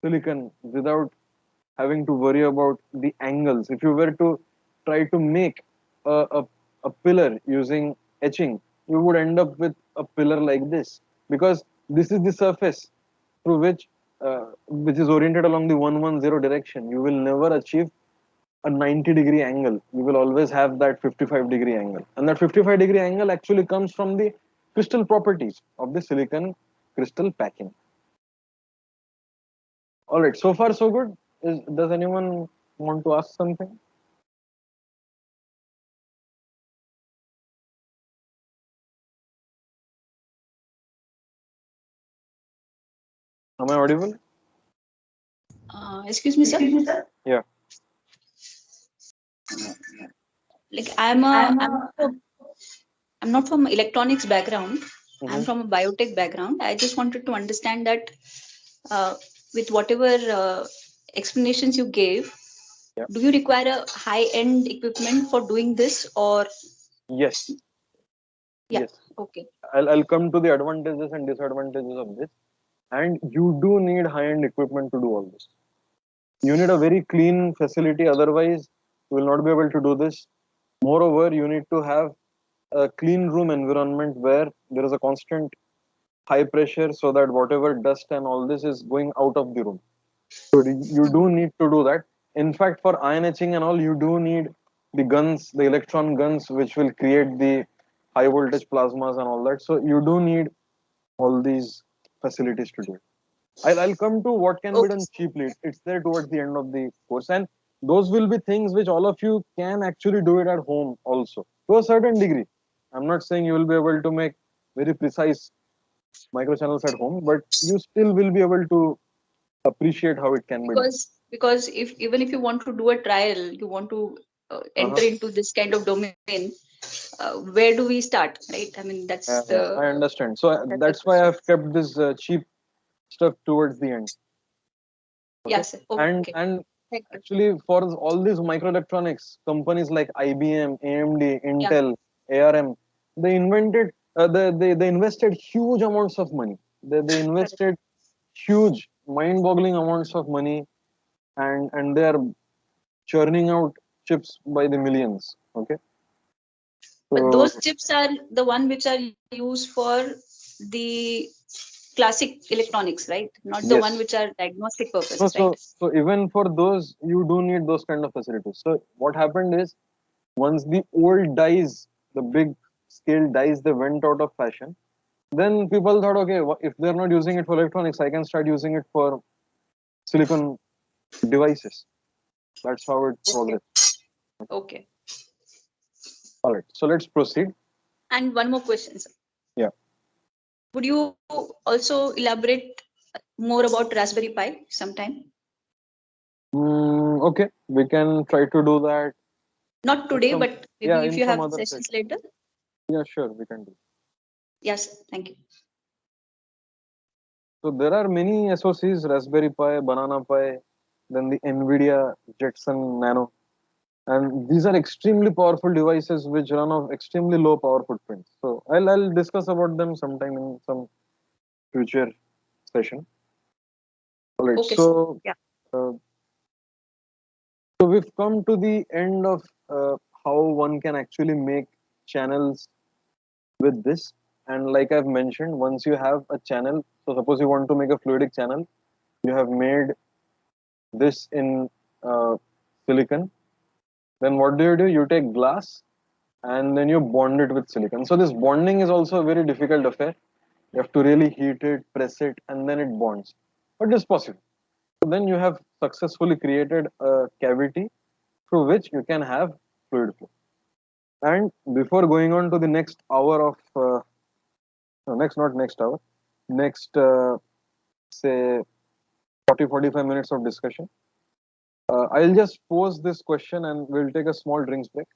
silicon without having to worry about the angles. If you were to try to make a pillar using etching, you would end up with a pillar like this, because this is the surface through which is oriented along the 110 direction. You will never achieve a 90-degree angle. You will always have that 55-degree angle, and that 55-degree angle actually comes from the crystal properties of the silicon crystal packing. All right, so far so good. Does anyone want to ask something? Am I audible? Excuse me, sir. Yeah. Like I'm not from electronics background. I'm from a biotech background. I just wanted to understand that with whatever explanations you gave, Yeah. do you require a high-end equipment for doing this, or Yes. yeah? Yes. Okay. I'll come to the advantages and disadvantages of this. And you do need high-end equipment to do all this. You need a very clean facility, otherwise you will not be able to do this. Moreover, you need to have a clean room environment where there is a constant high pressure so that whatever dust and all this is going out of the room. So you do need to do that. In fact, for ion etching and all, you do need the guns, the electron guns, which will create the high voltage plasmas and all that. So you do need all these facilities to do it. I'll come to what can be Okay. done cheaply. It's there towards the end of the course. And those will be things which all of you can actually do it at home also to a certain degree. I'm not saying you will be able to make very precise microchannels at home, but you still will be able to appreciate how it can be done. Because if even if you want to do a trial, you want to enter Uh-huh. into this kind of domain, where do we start, right? I mean, Yeah, that's yeah, the I understand. So that's the that's why question. I've kept this cheap stuff towards the end. Okay, Yes, and okay. and Thank you. actually for all these microelectronics companies like IBM, AMD, Yeah, Intel, ARM, they invented they invested huge amounts of money. They correct. invested huge mind-boggling amounts of money, and they are churning out chips by the millions. Okay, But so those chips are the one which are used for the classic electronics, right? Not the one yes. which are diagnostic No, purposes, right? so even for those, you do need those kind of facilities. So what happened is, once the old dies, the big scale dies, they went out of fashion. Then people thought, okay, if they're not using it for electronics, I can start using it for silicon devices. That's how it Okay. progressed. Okay. All right, so let's proceed. And one more question, sir. Yeah. Would you also elaborate more about Raspberry Pi sometime? Okay, we can try to do that Not in today, some, but yeah, maybe if in you some have other sessions session. later. Yeah, sure, we can do. Yes, thank you. So there are many SoCs: Raspberry Pi, Banana Pi, then the NVIDIA Jetson Nano. And these are extremely powerful devices which run off extremely low power footprints. So I'll discuss about them sometime in some future session. All right. Okay, sir. Yeah. Uh, so we've come to the end of how one can actually make channels with this. And like I've mentioned, once you have a channel, so suppose you want to make a fluidic channel, you have made this in silicon. Then what do? You take glass and then you bond it with silicon. So this bonding is also a very difficult affair. You have to really heat it, press it, and then it bonds. But it's possible. So then you have successfully created a cavity through which you can have fluid flow. And before going on to the next hour of, no, next, not next hour, next, say, 40-45 minutes of discussion, I'll just pose this question and we'll take a small drinks break.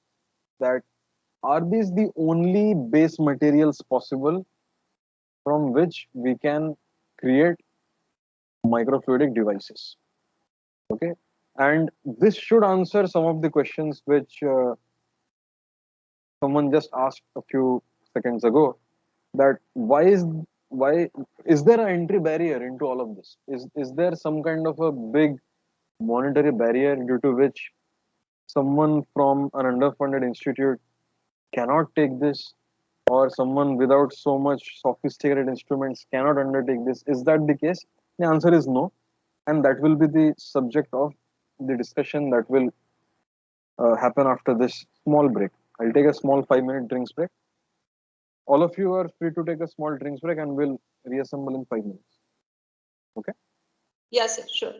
That are these the only base materials possible from which we can create microfluidic devices? Okay, and this should answer some of the questions which someone just asked a few seconds ago. That why is there an entry barrier into all of this? Is there some kind of a big monetary barrier due to which someone from an underfunded institute cannot take this, or someone without so much sophisticated instruments cannot undertake this? Is that the case? The answer is no, and that will be the subject of the discussion that will happen after this small break. I'll take a small 5 minute drinks break. All of you are free to take a small drinks break, and we'll reassemble in 5 minutes. Okay. Yes, sir. Sure.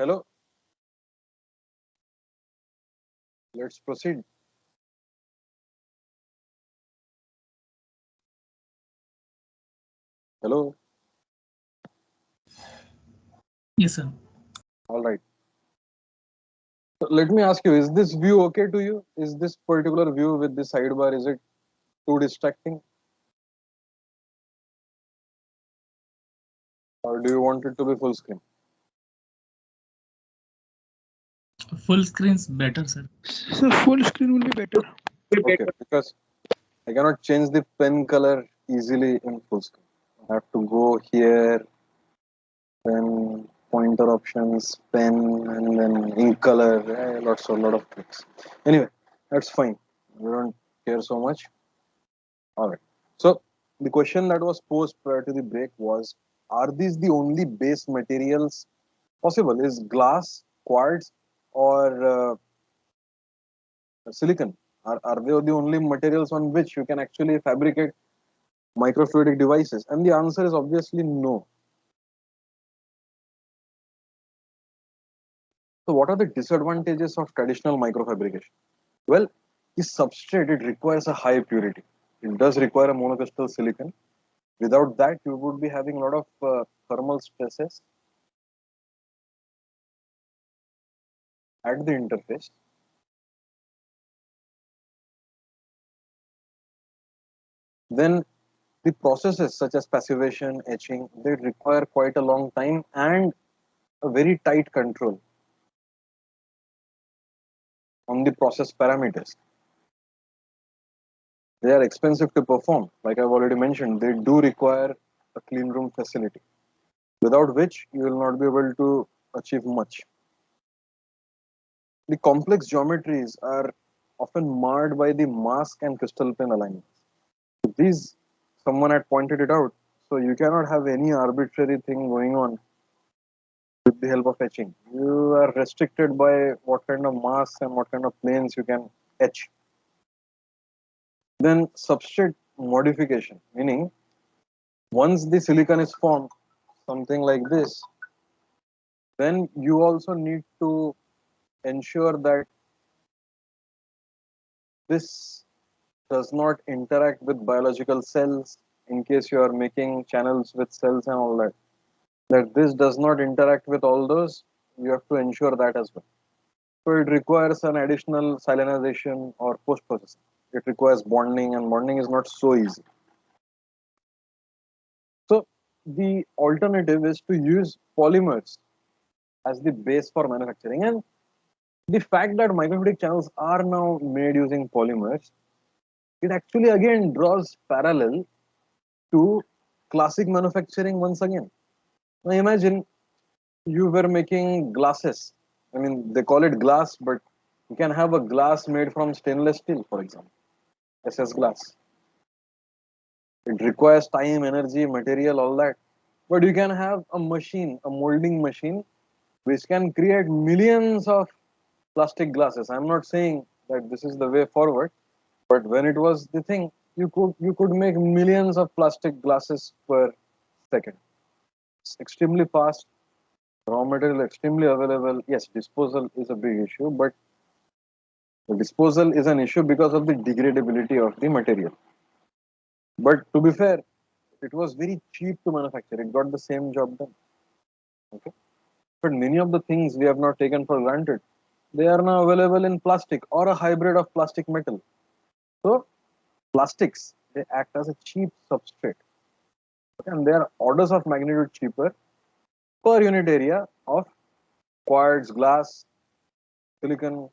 Hello. Let's proceed. Hello. Yes, sir. All right. So let me ask you, is this view okay to you? Is this particular view with the sidebar, is it too distracting? Or do you want it to be full screen? Full screen's better, sir. So full screen will be better. Okay, because I cannot change the pen color easily in full screen. I have to go here, then pointer options, pen, and then ink color, a lot of tricks. Anyway, that's fine. We don't care so much. All right. So the question that was posed prior to the break was, are these the only base materials possible? Is glass, quartz, or silicon? Are they the only materials on which you can actually fabricate microfluidic devices? And the answer is obviously no. So what are the disadvantages of traditional microfabrication? Well, the substrate, it requires a high purity. It does require a monocrystal silicon. Without that, you would be having a lot of thermal stresses at the interface. Then the processes such as passivation, etching, they require quite a long time and a very tight control on the process parameters. They are expensive to perform. Like I've already mentioned, they do require a clean room facility, without which you will not be able to achieve much. The complex geometries are often marred by the mask and crystal plane alignments. These, someone had pointed it out, so you cannot have any arbitrary thing going on with the help of etching. You are restricted by what kind of masks and what kind of planes you can etch. Then substrate modification, meaning once the silicon is formed, something like this, then you also need to ensure that this does not interact with biological cells in case you are making channels with cells and all that. That this does not interact with all those, you have to ensure that as well. So it requires an additional siliconization or post-processing. It requires bonding, and bonding is not so easy. So the alternative is to use polymers as the base for manufacturing. And the fact that microfluidic channels are now made using polymers, it actually again draws parallel to classic manufacturing once again. Now imagine you were making glasses. I mean, they call it glass, but you can have a glass made from stainless steel, for example, SS glass. It requires time, energy, material, all that. But you can have a machine, a molding machine, which can create millions of plastic glasses. I'm not saying that this is the way forward, but when it was the thing, you could make millions of plastic glasses per second. It's extremely fast. Raw material extremely available. Yes, disposal is a big issue, but the disposal is an issue because of the degradability of the material. But to be fair, it was very cheap to manufacture. It got the same job done. Okay. But many of the things we have not taken for granted, they are now available in plastic or a hybrid of plastic metal. So plastics, they act as a cheap substrate. Okay, and they are orders of magnitude cheaper per unit area of quartz, glass, silicon,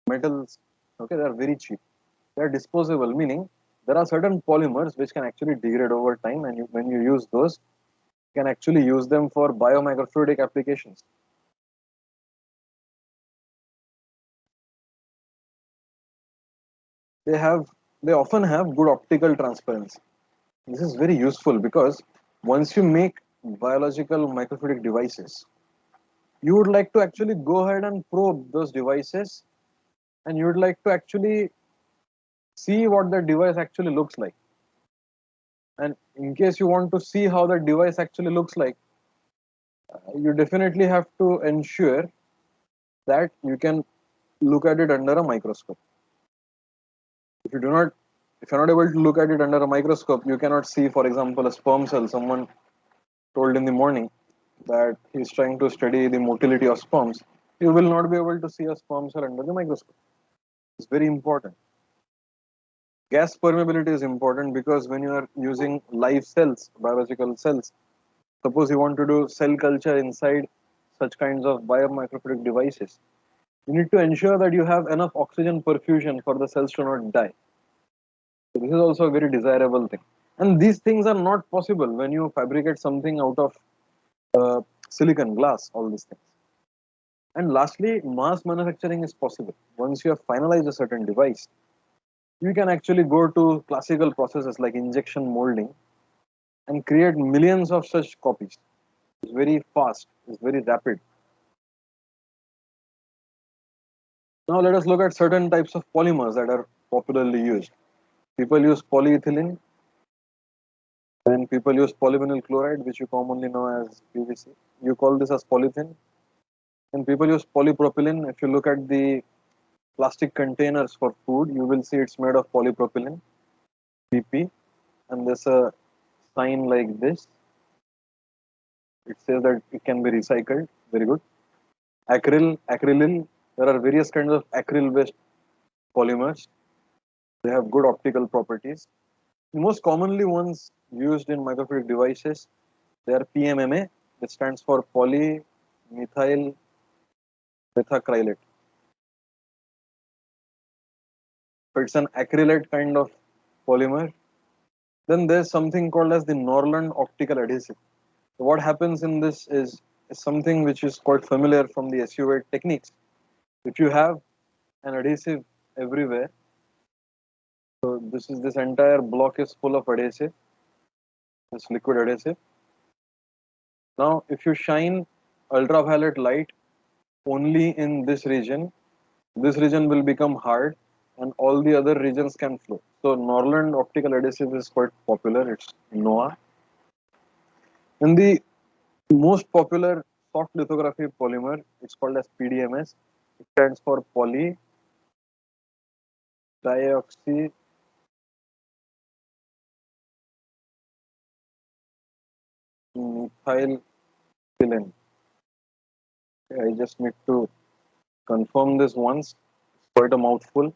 metals. Okay, they are very cheap. They are disposable, meaning there are certain polymers which can actually degrade over time, and when you use those, you can actually use them for biomicrofluidic applications. They often have good optical transparency. This is very useful because once you make biological microfluidic devices, you would like to actually go ahead and probe those devices, and you would like to actually see what the device actually looks like. And in case you want to see how the device actually looks like, you definitely have to ensure that you can look at it under a microscope. If you do not, if you're not able to look at it under a microscope, you cannot see, for example, a sperm cell. Someone told in the morning that he's trying to study the motility of sperms. You will not be able to see a sperm cell under the microscope. It's very important. Gas permeability is important because when you are using live cells, biological cells, suppose you want to do cell culture inside such kinds of biomicrofluidic devices, you need to ensure that you have enough oxygen perfusion for the cells to not die. So this is also a very desirable thing. And these things are not possible when you fabricate something out of silicon, glass, all these things. And lastly, mass manufacturing is possible. Once you have finalized a certain device, you can actually go to classical processes like injection molding and create millions of such copies. It's very fast, it's very rapid. Now let us look at certain types of polymers that are popularly used. People use polyethylene, then people use polyvinyl chloride, which you commonly know as PVC. You call this as polythene. And people use polypropylene. If you look at the plastic containers for food, you will see it's made of polypropylene, PP, and there's a sign like this. It says that it can be recycled. Very good. Acrylyl. There are various kinds of acryl-based polymers. They have good optical properties. The most commonly ones used in microfluidic devices, they are PMMA, which stands for polymethyl methacrylate. So it's an acrylate kind of polymer. Then there's something called as the Norreland optical adhesive. So what happens in this is something which is quite familiar from the SU8 techniques. If you have an adhesive everywhere, so this entire block is full of adhesive, this liquid adhesive. Now, if you shine ultraviolet light only in this region will become hard and all the other regions can flow. So Norreland optical adhesive is quite popular, it's NOAA. And the most popular soft lithography polymer, it's called as PDMS. It stands for polydioxymethyl silane. I just need to confirm this once. It's quite a mouthful.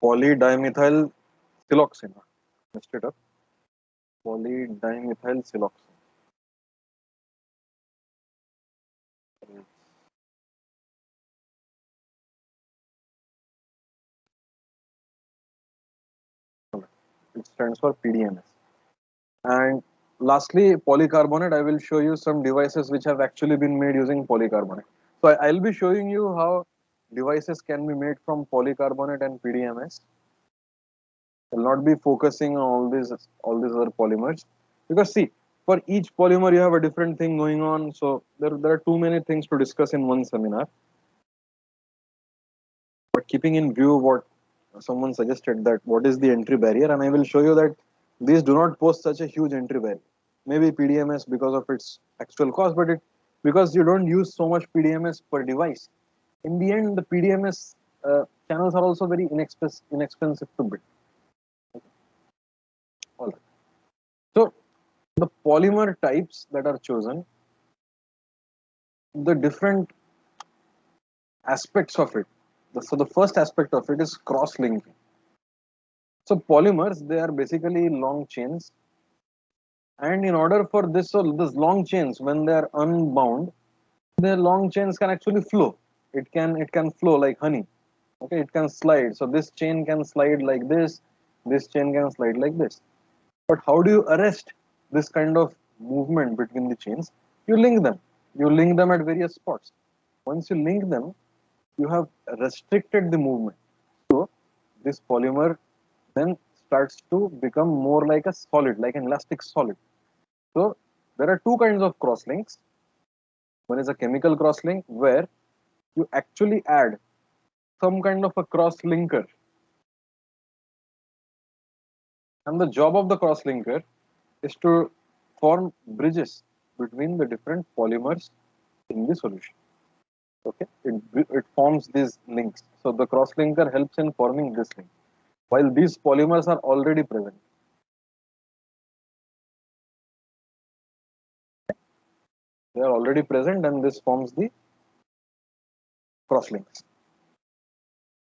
Polydimethyl siloxane. Messed it up. Polydimethyl siloxane. It stands for PDMS. And lastly, polycarbonate. I will show you some devices which have actually been made using polycarbonate. So I'll be showing you how devices can be made from polycarbonate and PDMS. I'll not be focusing on all these other polymers because see, for each polymer you have a different thing going on. So there are too many things to discuss in one seminar. But keeping in view what someone suggested, that what is the entry barrier, and I will show you that these do not pose such a huge entry barrier. Maybe PDMS because of its actual cost, but because you don't use so much PDMS per device. In the end, the PDMS channels are also very inexpensive to build. All right. So the polymer types that are chosen, the different aspects of it. So the first aspect of it is cross-linking. So polymers, they are basically long chains. And in order for this, so this long chains, when they are unbound, the long chains can actually flow. It can flow like honey. Okay, it can slide. So this chain can slide like this chain can slide like this. But how do you arrest this kind of movement between the chains? You link them. You link them at various spots. Once you link them, you have restricted the movement. So this polymer then starts to become more like a solid, like an elastic solid. So there are two kinds of crosslinks. One is a chemical crosslink where you actually add some kind of a cross linker. And the job of the cross-linker is to form bridges between the different polymers in the solution. Okay, it forms these links. So the cross-linker helps in forming this link, while these polymers are already present. They are already present, and this forms the cross-links.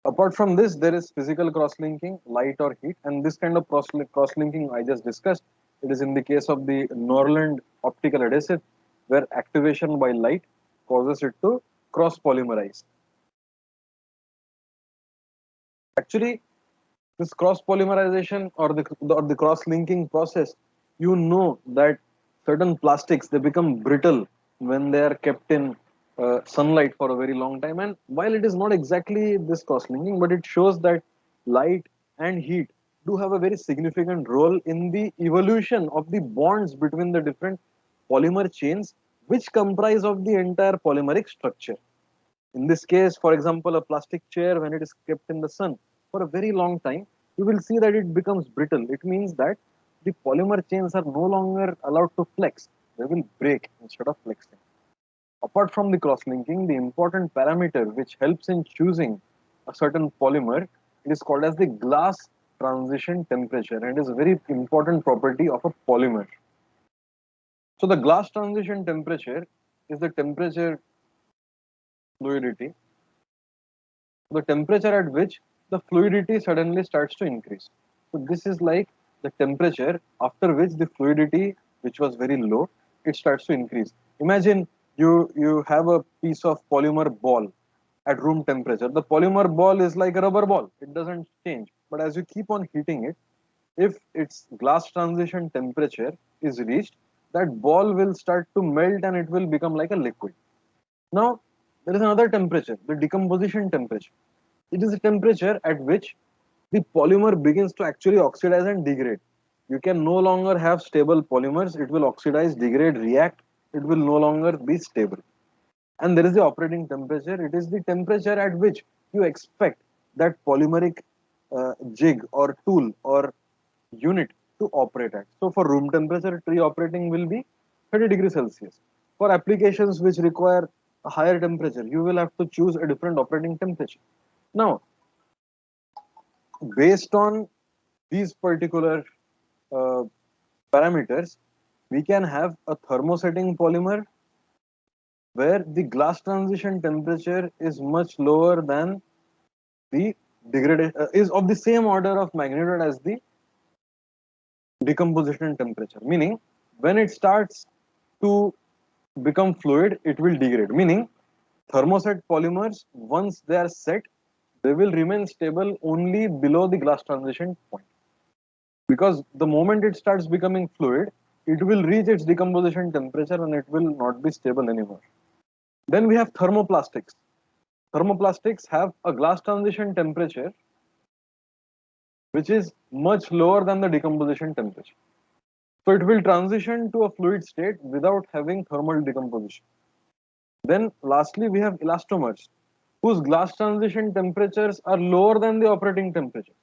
Apart from this, there is physical cross-linking, light or heat, and this kind of cross-linking I just discussed. It is in the case of the Norreland optical adhesive, where activation by light causes it to cross-polymerize. Actually, this cross-polymerization or the cross-linking process, you know that certain plastics, they become brittle when they are kept in sunlight for a very long time. And while it is not exactly this cross-linking, but it shows that light and heat do have a very significant role in the evolution of the bonds between the different polymer chains, which comprise of the entire polymeric structure. In this case, for example, a plastic chair, when it is kept in the sun for a very long time, you will see that it becomes brittle. It means that the polymer chains are no longer allowed to flex. They will break instead of flexing. Apart from the cross-linking, the important parameter which helps in choosing a certain polymer, it is called as the glass transition temperature, and it is a very important property of a polymer. So the glass transition temperature is the temperature fluidity, the temperature at which the fluidity suddenly starts to increase. So this is like the temperature after which the fluidity, which was very low, it starts to increase. Imagine you have a piece of polymer ball at room temperature. The polymer ball is like a rubber ball. It doesn't change. But as you keep on heating it, if its glass transition temperature is reached, that ball will start to melt and it will become like a liquid. Now, there is another temperature, the decomposition temperature. It is a temperature at which the polymer begins to actually oxidize and degrade. You can no longer have stable polymers. It will oxidize, degrade, react. It will no longer be stable. And there is the operating temperature. It is the temperature at which you expect that polymeric jig or tool or unit to operate at. So for room temperature, tree operating will be 30 degrees Celsius. For applications which require a higher temperature, you will have to choose a different operating temperature. Now, based on these particular uh, parameters, we can have a thermosetting polymer where the glass transition temperature is much lower than the degradation, is of the same order of magnitude as the decomposition temperature, meaning when it starts to become fluid, it will degrade, meaning thermoset polymers, once they are set, they will remain stable only below the glass transition point, because the moment it starts becoming fluid, it will reach its decomposition temperature and it will not be stable anymore. Then we have thermoplastics. Thermoplastics have a glass transition temperature which is much lower than the decomposition temperature. So it will transition to a fluid state without having thermal decomposition. Then lastly, we have elastomers, whose glass transition temperatures are lower than the operating temperature.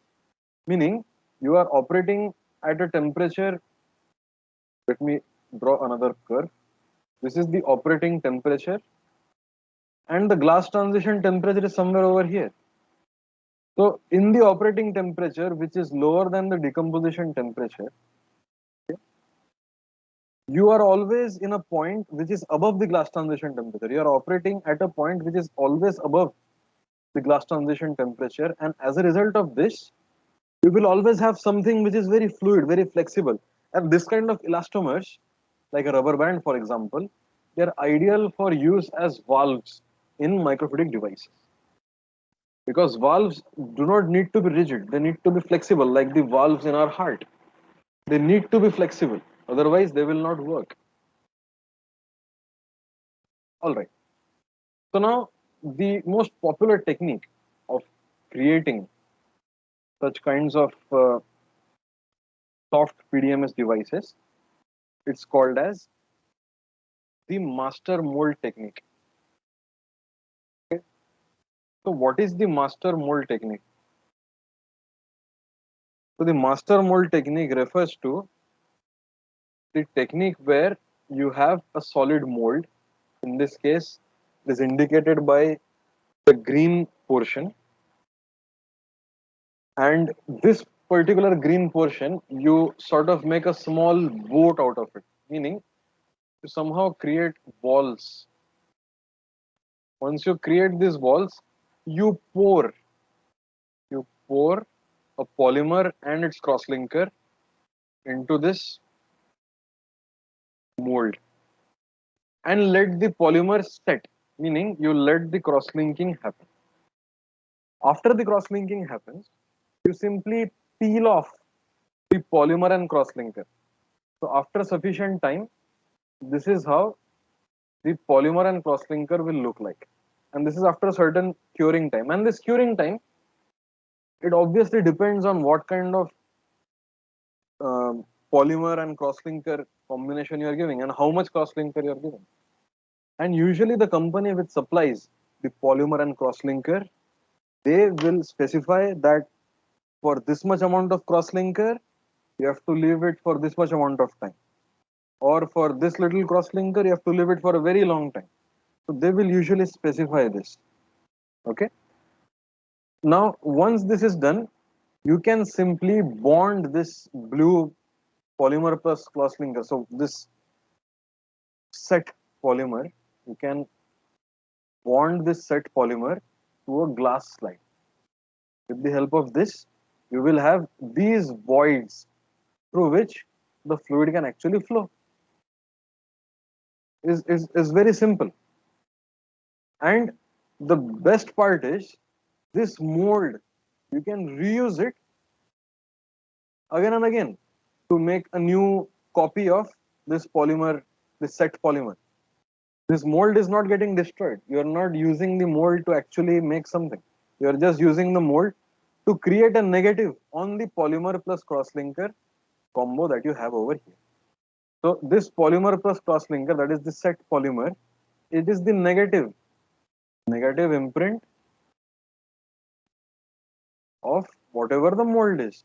Meaning, you are operating at a temperature, let me draw another curve. This is the operating temperature, and the glass transition temperature is somewhere over here. So in the operating temperature, which is lower than the decomposition temperature, you are always in a point which is above the glass transition temperature. You are operating at a point which is always above the glass transition temperature, and as a result of this, you will always have something which is very fluid, very flexible. And this kind of elastomers, like a rubber band, for example, they are ideal for use as valves in microfluidic devices. Because valves do not need to be rigid, they need to be flexible, like the valves in our heart. They need to be flexible, otherwise, they will not work. All right. So now, the most popular technique of creating such kinds of soft PDMS devices, it's called as the master mold technique. Okay? So what is the master mold technique? So the master mold technique refers to the technique where you have a solid mold. In this case, it is indicated by the green portion, and this particular green portion, you sort of make a small boat out of it, meaning you somehow create walls. Once you create these walls, you pour you pour a polymer and its crosslinker into this mold and let the polymer set, meaning you let the cross-linking happen. After the cross-linking happens, you simply peel off the polymer and cross-linker. So after sufficient time, this is how the polymer and cross-linker will look like. And this is after a certain curing time. And this curing time, it obviously depends on what kind of polymer and cross-linker combination you are giving and how much cross-linker you are giving. And usually the company which supplies the polymer and cross-linker, they will specify that for this much amount of cross-linker, you have to leave it for this much amount of time. Or for this little cross-linker, you have to leave it for a very long time. So they will usually specify this. Okay. Now, once this is done, you can simply bond this blue polymer plus cross-linker. So this set polymer, you can bond this set polymer to a glass slide. With the help of this, you will have these voids through which the fluid can actually flow. Is very simple. And the best part is this mold, you can reuse it again and again to make a new copy of this polymer, this set polymer. This mold is not getting destroyed. You are not using the mold to actually make something. You are just using the mold to create a negative on the polymer plus crosslinker combo that you have over here. So this polymer plus crosslinker, that is the set polymer, it is the negative imprint of whatever the mold is.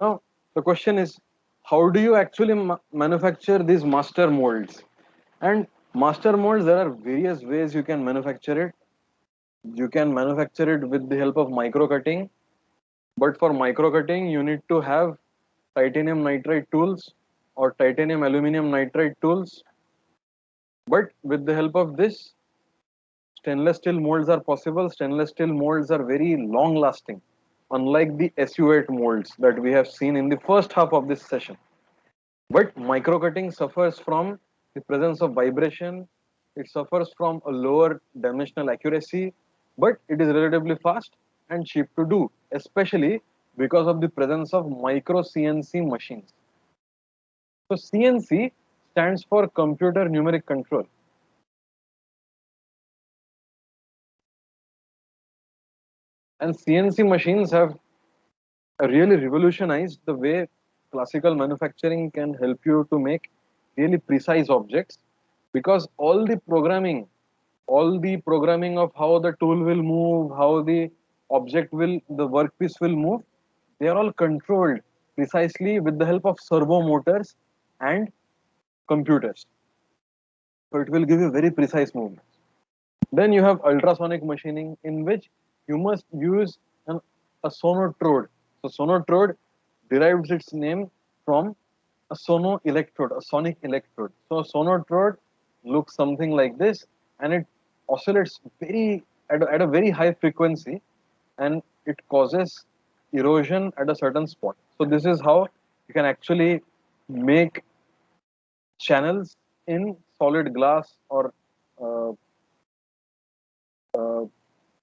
Now the question is, how do you actually manufacture these master molds? And master molds, there are various ways you can manufacture it. You can manufacture it with the help of micro cutting, but for micro cutting you need to have titanium nitride tools or titanium aluminum nitride tools. But with the help of this, stainless steel molds are possible. Stainless steel molds are very long lasting, unlike the SU8 molds that we have seen in the first half of this session. But micro cutting suffers from the presence of vibration. It suffers from a lower dimensional accuracy, but it is relatively fast and cheap to do, especially because of the presence of micro CNC machines. So CNC stands for computer numeric control. And CNC machines have really revolutionized the way classical manufacturing can help you to make really precise objects, because all the programming of how the tool will move, how the the workpiece will move, they are all controlled precisely with the help of servo motors and computers. So it will give you very precise movements. Then you have ultrasonic machining, in which you must use a sonotrode. So sonotrode derives its name from a sono electrode, a sonic electrode. So a sonotrode looks something like this, and it oscillates at a very high frequency, and it causes erosion at a certain spot. So this is how you can actually make channels in solid glass or uh, uh,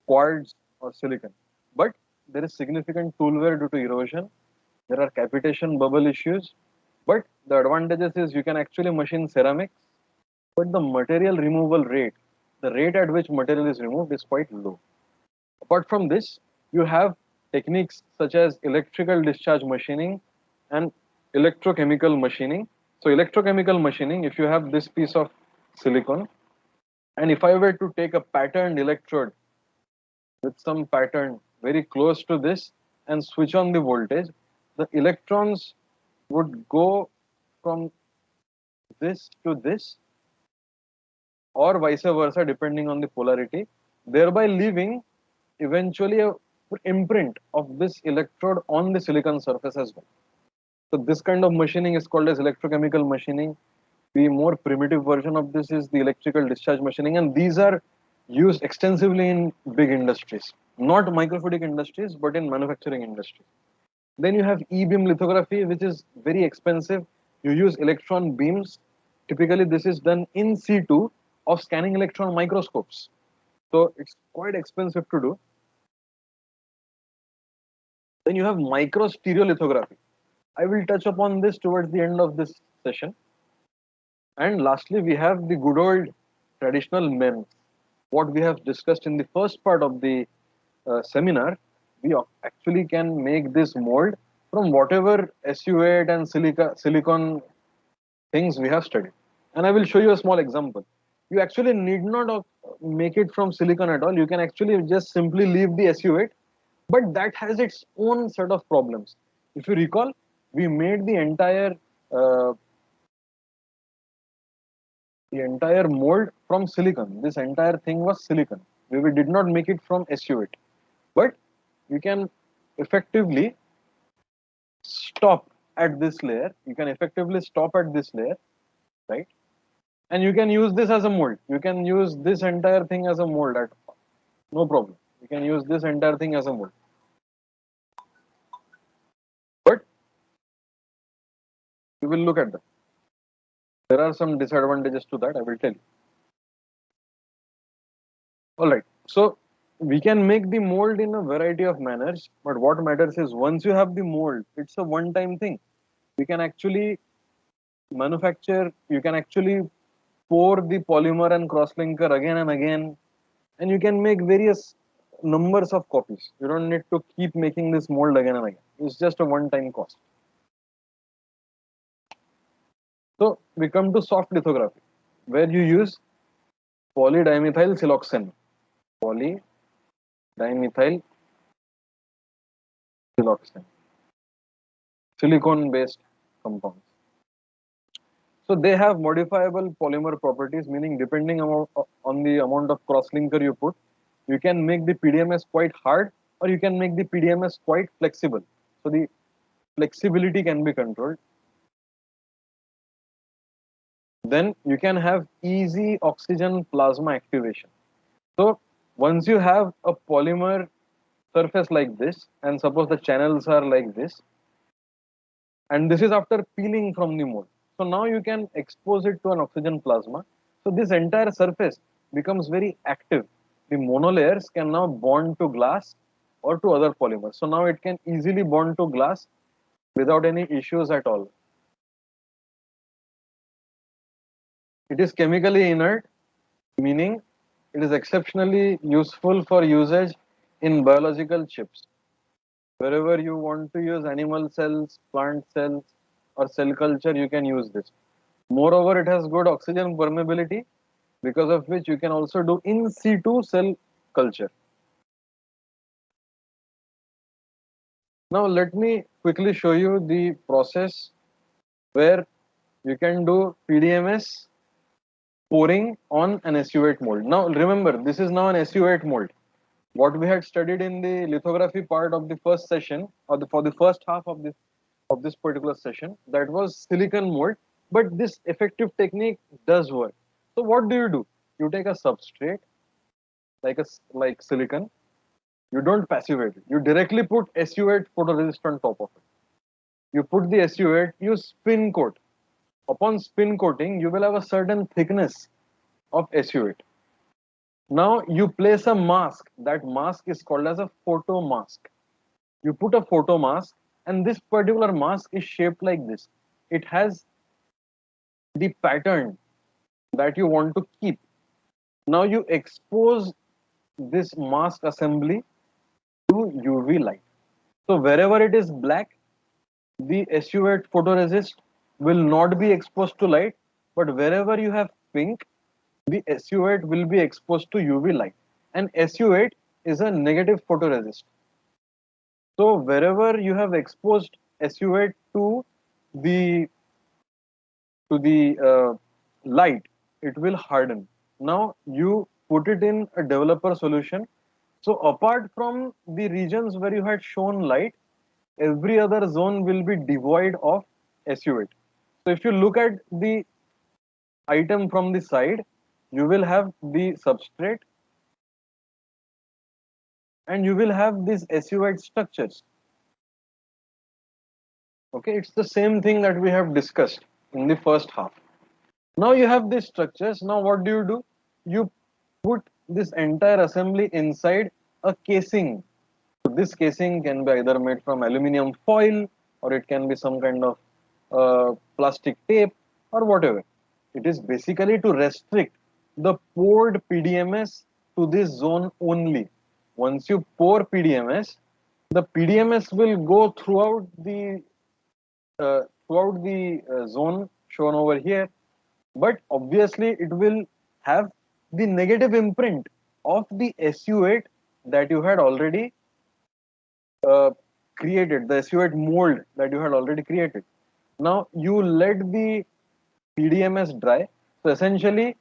quartz or silicon. But there is significant tool wear due to erosion. There are cavitation bubble issues. But the advantages is you can actually machine ceramics, but the material removal rate, the rate at which material is removed, is quite low. Apart from this, you have techniques such as electrical discharge machining and electrochemical machining. So electrochemical machining, if you have this piece of silicon, and if I were to take a patterned electrode with some pattern very close to this and switch on the voltage, the electrons would go from this to this or vice versa depending on the polarity, thereby leaving eventually a imprint of this electrode on the silicon surface as well. So this kind of machining is called as electrochemical machining. The more primitive version of this is the electrical discharge machining, and these are used extensively in big industries, not microfluidic industries, but in manufacturing industries. Then you have E-beam lithography, which is very expensive. You use electron beams. Typically, this is done in situ of scanning electron microscopes. So it's quite expensive to do. Then you have micro stereolithography. I will touch upon this towards the end of this session. And lastly, we have the good old traditional MEMS. What we have discussed in the first part of the seminar, we actually can make this mold from whatever SU8 and silicon things we have studied. And I will show you a small example. You actually need not make it from silicon at all. You can actually just simply leave the SU8, but that has its own set of problems. If you recall, we made the entire mold from silicon. This entire thing was silicon. We did not make it from SU8, but you can effectively stop at this layer. You can effectively stop at this layer, right? And you can use this as a mold. You can use this entire thing as a mold at no problem. You can use this entire thing as a mold. But we will look at that. There are some disadvantages to that, I will tell you. Alright, so we can make the mold in a variety of manners, but what matters is once you have the mold, it's a one-time thing. We can actually manufacture, you can actually pour the polymer and cross-linker again and again, and you can make various numbers of copies. You don't need to keep making this mold again and again. It's just a one-time cost. So we come to soft lithography, where you use polydimethyl siloxane. Polydimethyl siloxane, silicon-based compounds. So they have modifiable polymer properties, meaning depending on the amount of cross-linker you put, you can make the PDMS quite hard or you can make the PDMS quite flexible. So the flexibility can be controlled. Then you can have easy oxygen plasma activation. So once you have a polymer surface like this, and suppose the channels are like this, and this is after peeling from the mold. So now you can expose it to an oxygen plasma. So this entire surface becomes very active. The monolayers can now bond to glass or to other polymers. So now it can easily bond to glass without any issues at all. It is chemically inert, meaning it is exceptionally useful for usage in biological chips. Wherever you want to use animal cells, plant cells, or cell culture, you can use this. Moreover, it has good oxygen permeability, because of which you can also do in situ cell culture. Now let me quickly show you the process where you can do PDMS pouring on an SU8 mold. Now remember, this is now an SU8 mold. What we had studied in the lithography part of the first session, or for the first half of this particular session, that was silicon mold, but this effective technique does work. So what do? You take a substrate like silicon. You don't passivate it. You directly put SU8 photoresist on top of it. You put the SU8, you spin coat. Upon spin coating, you will have a certain thickness of SU8. Now you place a mask. That mask is called as a photo mask. You put a photo mask, and this particular mask is shaped like this. It has the pattern that you want to keep. Now you expose this mask assembly to UV light. So wherever it is black, the SU8 photoresist will not be exposed to light, but wherever you have pink, the SU8 will be exposed to UV light. And SU8 is a negative photoresist. So wherever you have exposed SU8 the to the light, it will harden. Now you put it in a developer solution. So apart from the regions where you had shown light, every other zone will be devoid of SU8. So if you look at the item from the side, you will have the substrate and you will have these SU8 structures. Okay, it's the same thing that we have discussed in the first half. Now you have these structures. Now what do? You put this entire assembly inside a casing. So this casing can be either made from aluminum foil or it can be some kind of plastic tape or whatever. It is basically to restrict the poured PDMS to this zone only. Once you pour PDMS, the PDMS will go throughout the zone shown over here, but obviously it will have the negative imprint of the SU8 that you had already uh, created, the SU8 mold that you had already created. Now you let the PDMS dry. So essentially,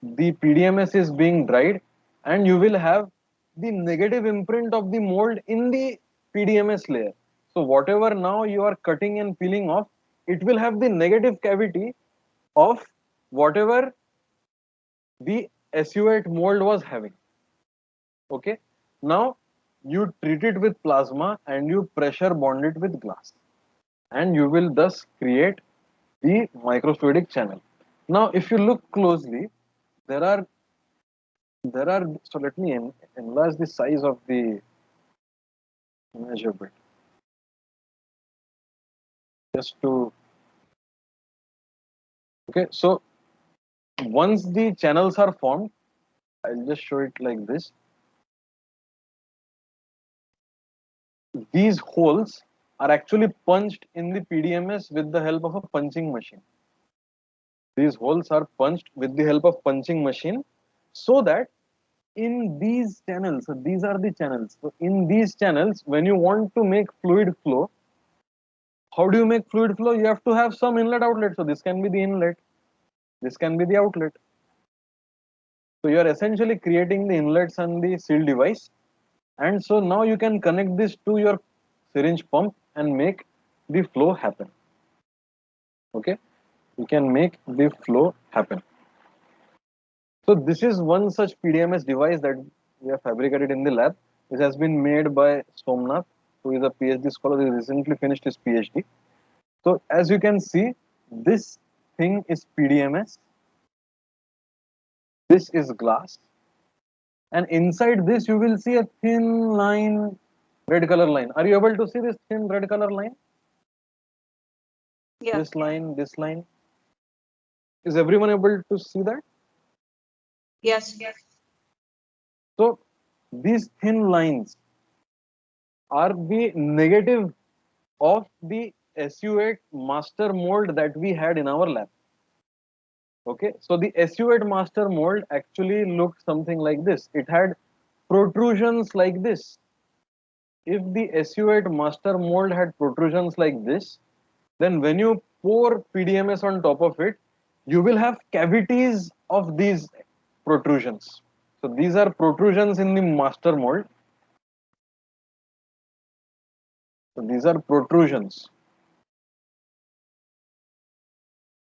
the PDMS is being dried, and you will have the negative imprint of the mold in the PDMS layer. So whatever now you are cutting and peeling off, it will have the negative cavity of whatever the SU8 mold was having. Okay. Now you treat it with plasma and you pressure bond it with glass, and you will thus create the microfluidic channel. Now, if you look closely, there are so let me enlarge the size of the image a bit, just to okay. So once the channels are formed, I'll just show it like this. These holes are actually punched in the PDMS with the help of a punching machine. These holes are punched with the help of punching machine, so that in these channels, so these are the channels. So in these channels, when you want to make fluid flow, how do you make fluid flow? You have to have some inlet outlet. So this can be the inlet, this can be the outlet. So you are essentially creating the inlets and the seal device. And so now you can connect this to your syringe pump and make the flow happen. Okay, you can make the flow happen. So this is one such PDMS device that we have fabricated in the lab. This has been made by Somnath, who is a PhD scholar. He recently finished his PhD. So as you can see, this thing is PDMS. This is glass. And inside this, you will see a thin line, red color line. Are you able to see this thin red color line? Yeah. This line, this line. Is everyone able to see that? Yes. So these thin lines are the negative of the SU8 master mold that we had in our lab. Okay, so the SU8 master mold actually looked something like this. It had protrusions like this. If the SU8 master mold had protrusions like this, then when you pour PDMS on top of it, you will have cavities of these protrusions. So these are protrusions in the master mold. So these are protrusions.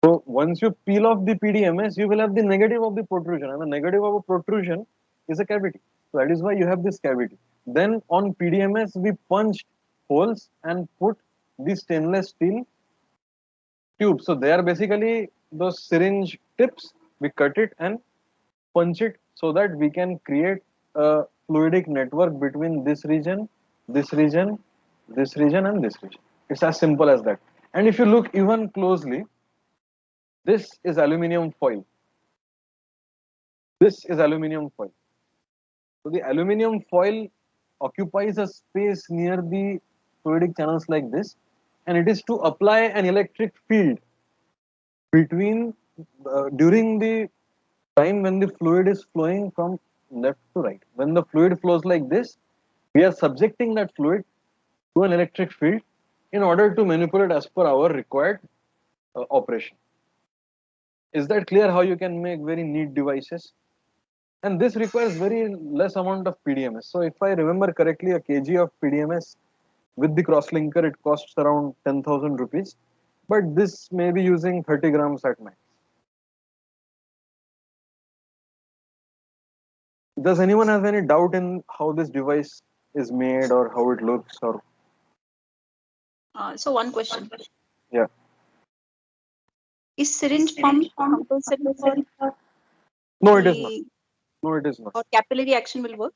So once you peel off the PDMS, you will have the negative of the protrusion, and the negative of a protrusion is a cavity. So that is why you have this cavity. Then on PDMS, we punched holes and put the stainless steel tubes. So they are basically those syringe tips. We cut it and punch it so that we can create a fluidic network between this region, this region, this region, and this region. It's as simple as that. And if you look even closely, this is aluminum foil. This is aluminum foil. So the aluminum foil occupies a space near the fluidic channels like this, and it is to apply an electric field between during the time when the fluid is flowing from left to right. When the fluid flows like this, we are subjecting that fluid to an electric field in order to manipulate as per our required operation. Is that clear how you can make very neat devices? And this requires very less amount of PDMS. So if I remember correctly, a kg of PDMS with the crosslinker, it costs around 10,000 rupees. But this may be using 30 grams at max. Does anyone have any doubt in how this device is made or how it looks? Or So one question. yeah. Is syringe pump compulsory for No, it is not. the No, it is not. or capillary action will work?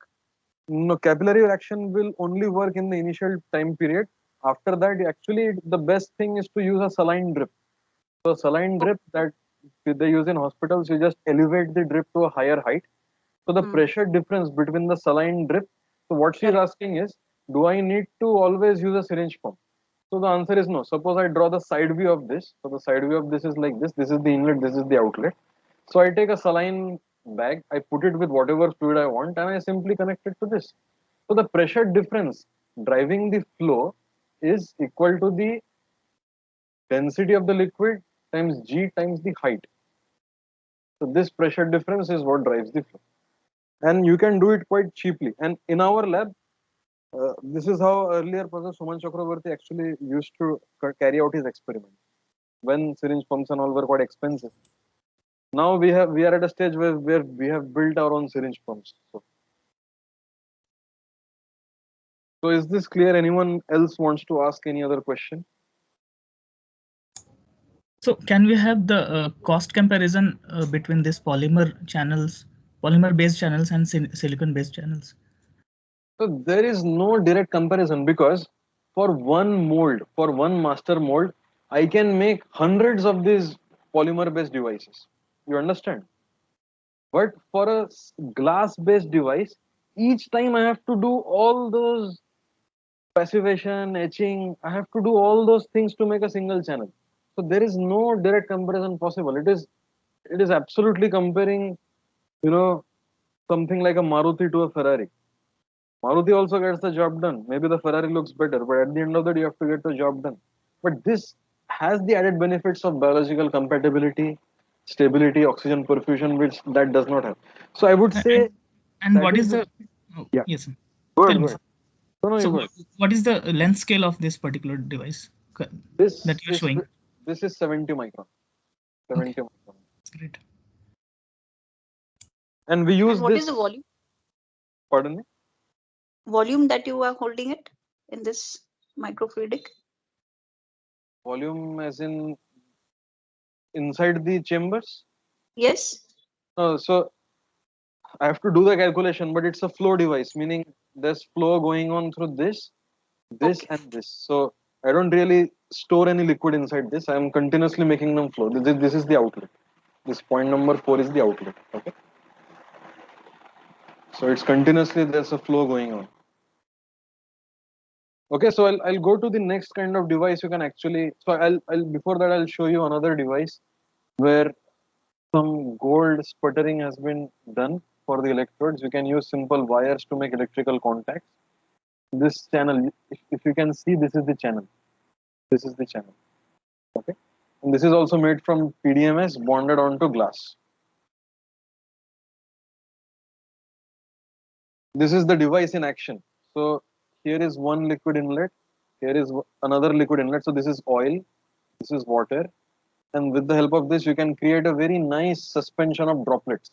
No, capillary action will only work in the initial time period. After that, actually, the best thing is to use a saline drip. So, saline drip that they use in hospitals, you just elevate the drip to a higher height. So, the pressure difference between the saline drip. So, what she is asking is, do I need to always use a syringe pump? So, the answer is no. Suppose I draw the side view of this. So, the side view of this is like this. This is the inlet, this is the outlet. So, I take a saline bag, I put it with whatever fluid I want, and I simply connect it to this. So the pressure difference driving the flow is equal to the density of the liquid times G times the height. So this pressure difference is what drives the flow. And you can do it quite cheaply. And in our lab, this is how earlier Professor Suman Chakravarti actually used to carry out his experiment when syringe pumps and all were quite expensive. Now we are at a stage where we have built our own syringe pumps. So is this clear? Anyone else wants to ask any other question? So can we have the cost comparison between these polymer based channels and silicon based channels? So there is no direct comparison because for one mold, for one master mold, I can make hundreds of these polymer based devices. You understand? But for a glass based device, each time I have to do all those passivation, etching, I have to do all those things to make a single channel. So there is no direct comparison possible. It is absolutely comparing, you know, something like a Maruti to a Ferrari. Maruti also gets the job done. Maybe the Ferrari looks better, but at the end of the day, you have to get the job done. But this has the added benefits of biological compatibility, stability, oxygen perfusion, which that does not have. So I would say And that what is is the yeah. yes, sir. Go Tell ahead, go me, ahead. sir. No, you So go ahead. what is the length scale of this particular device that you're showing? This is 70 micron. 70 Okay. micron. Great. And we use And what this. is the volume? Pardon me? Volume that you are holding it in this microfluidic? Volume as in inside the chambers? Yes. So I have to do the calculation, but it's a flow device, meaning there's flow going on through this, Okay. and this. So I don't really store any liquid inside this. I'm continuously making them flow. This is the outlet. This point number 4 is the outlet. Okay. So it's continuously there's a flow going on. Okay, so I'll go to the next kind of device you can actually. So I'll before that I'll show you another device where some gold sputtering has been done for the electrodes. You can use simple wires to make electrical contacts. This channel, if you can see, this is the channel. This is the channel. Okay, and this is also made from PDMS bonded onto glass. This is the device in action. So here is one liquid inlet. Here is another liquid inlet. So this is oil. This is water. And with the help of this, you can create a very nice suspension of droplets.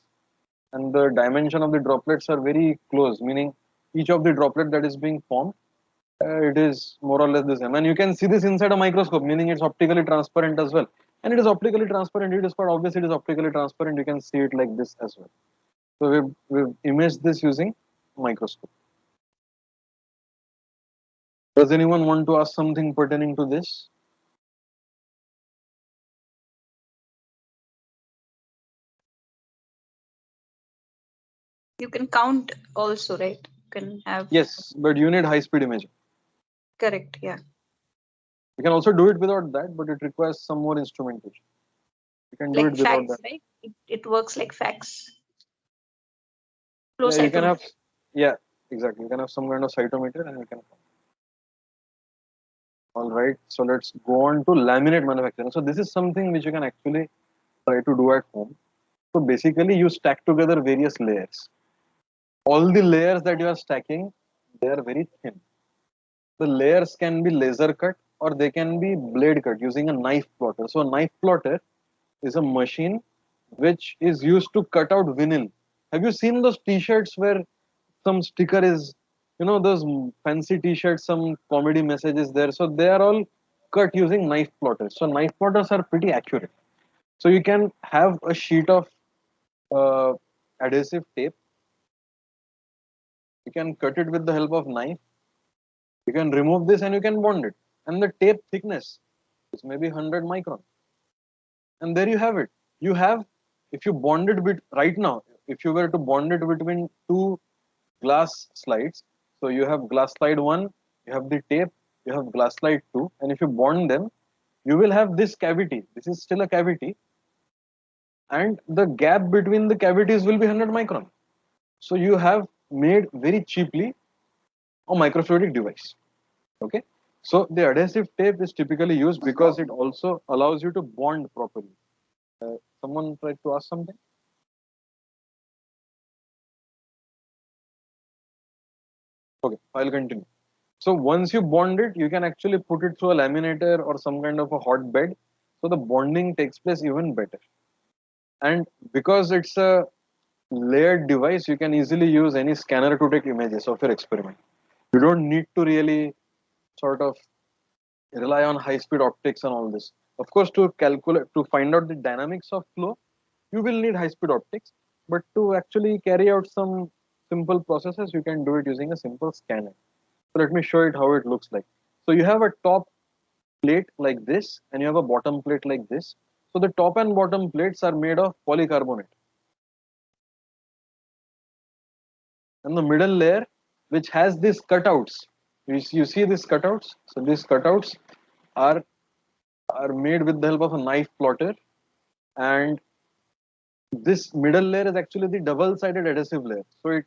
And the dimension of the droplets are very close, meaning each of the droplet that is being formed, it is more or less the same. And you can see this inside a microscope, meaning it's optically transparent as well. And it is optically transparent. It is quite obvious it is optically transparent. You can see it like this as well. So we've imaged this using microscope. Does anyone want to ask something pertaining to this? You can count also, right? You can have. Yes, but you need high-speed imaging. Correct. Yeah. You can also do it without that, but it requires some more instrumentation. You can do Like it without fax, that. right? It works like fax. Flow Yeah, you can cytometer. have, yeah, exactly. You can have some kind of cytometer and you can. All right, so let's go on to laminate manufacturing. So this is something which you can actually try to do at home. So basically you stack together various layers. All the layers that you are stacking, they are very thin. The layers can be laser cut or they can be blade cut using a knife plotter. So a knife plotter is a machine which is used to cut out vinyl. Have you seen those t-shirts where some sticker is, those fancy t-shirts, some comedy messages there. So they are all cut using knife plotters. So knife plotters are pretty accurate. So you can have a sheet of uh, adhesive tape. You can cut it with the help of knife. You can remove this and you can bond it. And the tape thickness is maybe 100 micron. And there you have it. You have, if you bond it with right now, if you were to bond it between two glass slides, so you have glass slide 1, you have the tape, you have glass slide 2, and if you bond them, you will have this cavity. This is still a cavity, and the gap between the cavities will be 100 micron. So you have made very cheaply a microfluidic device. Okay. So the adhesive tape is typically used because it also allows you to bond properly. Someone tried to ask something? Okay, I'll continue. So once you bond it, you can actually put it through a laminator or some kind of a hot bed. So the bonding takes place even better. And because it's a layered device, you can easily use any scanner to take images of your experiment. You don't need to really sort of rely on high-speed optics and all this. Of course, to calculate, to find out the dynamics of flow, you will need high-speed optics. But to actually carry out some simple processes, you can do it using a simple scanner. So let me show it how it looks like. So you have a top plate like this and you have a bottom plate like this. So the top and bottom plates are made of polycarbonate. And the middle layer, which has these cutouts, you see these cutouts? So these cutouts are, are made with the help of a knife plotter. And this middle layer is actually the double-sided adhesive layer. So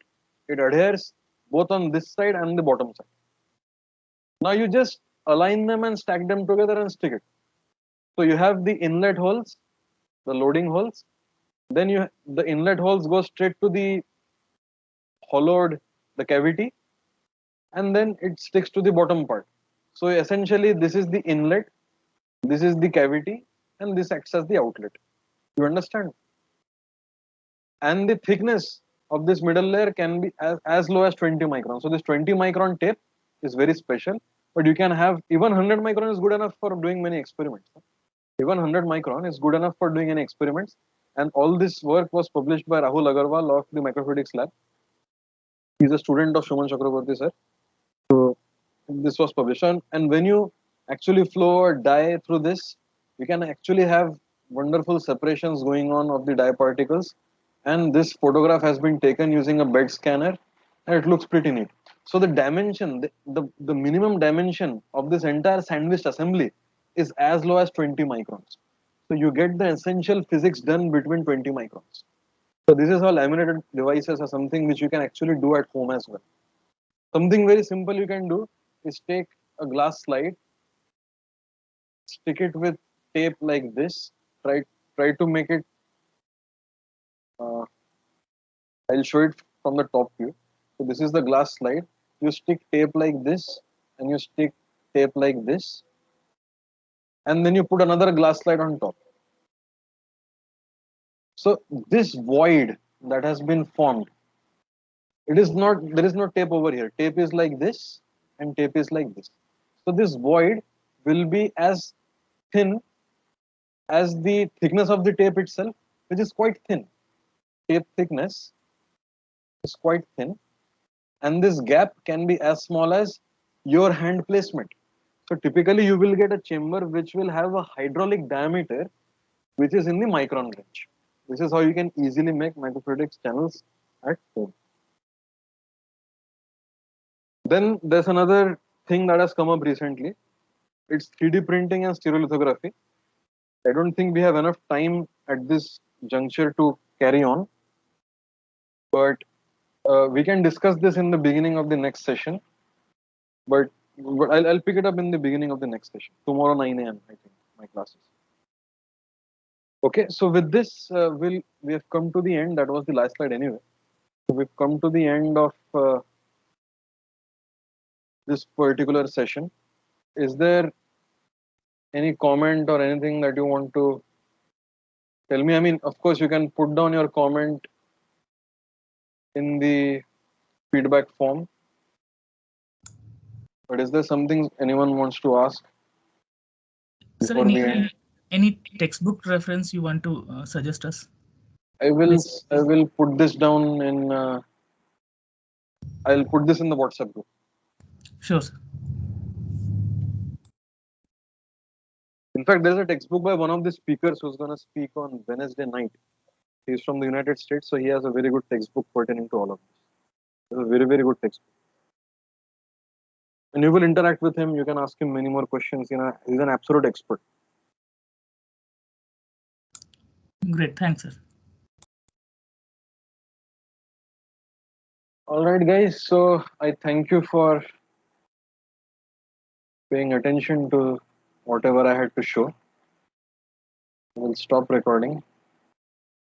it adheres both on this side and the bottom side. Now you just align them and stack them together and stick it. So you have the inlet holes, the loading holes. Then the inlet holes go straight to the hollowed the cavity, and then it sticks to the bottom part. So essentially, this is the inlet, this is the cavity, and this acts as the outlet. You understand? And the thickness of this middle layer can be as low as 20 micron. So this 20 micron tape is very special, but you can have even 100 micron is good enough for doing many experiments. Even 100 micron is good enough for doing any experiments. And all this work was published by Rahul Agarwal of the Microfluidics Lab. He's a student of Shuman Chakraborty, sir. So this was published. And when you actually flow a dye through this, you can actually have wonderful separations going on of the dye particles. And this photograph has been taken using a bed scanner, and it looks pretty neat. So the dimension, the minimum dimension of this entire sandwiched assembly is as low as 20 microns. So you get the essential physics done between 20 microns. So this is how laminated devices are something which you can actually do at home as well. Something very simple you can do is take a glass slide, stick it with tape like this, try to make it, uh, I'll show it from the top view. So this is the glass slide. You stick tape like this and you stick tape like this, and then you put another glass slide on top. So this void that has been formed, it is not, there is no tape over here. Tape is like this and tape is like this. So this void will be as thin as the thickness of the tape itself, which is quite thin. Tape thickness is quite thin, and this gap can be as small as your hand placement. So typically you will get a chamber which will have a hydraulic diameter which is in the micron range. This is how you can easily make microfluidics channels at home. Then there's another thing that has come up recently. It's 3D printing and stereolithography. I don't think we have enough time at this juncture to carry on, but we can discuss this in the beginning of the next session. But but I'll pick it up in the beginning of the next session. Tomorrow 9 a.m. I think my classes. Okay, so with this, we have come to the end. That was the last slide anyway. So we've come to the end of this particular session. Is there any comment or anything that you want to tell me? I mean, of course, you can put down your comment in the feedback form. But is there something anyone wants to ask? Sir, before the end? any textbook reference you want to suggest us? I will put this down in. I'll put this in the WhatsApp group. Sure, sir. In fact, there's a textbook by one of the speakers who's going to speak on Wednesday night. He's from the United States, so he has a very good textbook pertaining to all of this. It's a very, very good textbook. And you will interact with him. You can ask him many more questions. You know, he's an absolute expert. Great, thanks, sir. All right, guys. So I thank you for paying attention to whatever I had to show. We'll stop recording.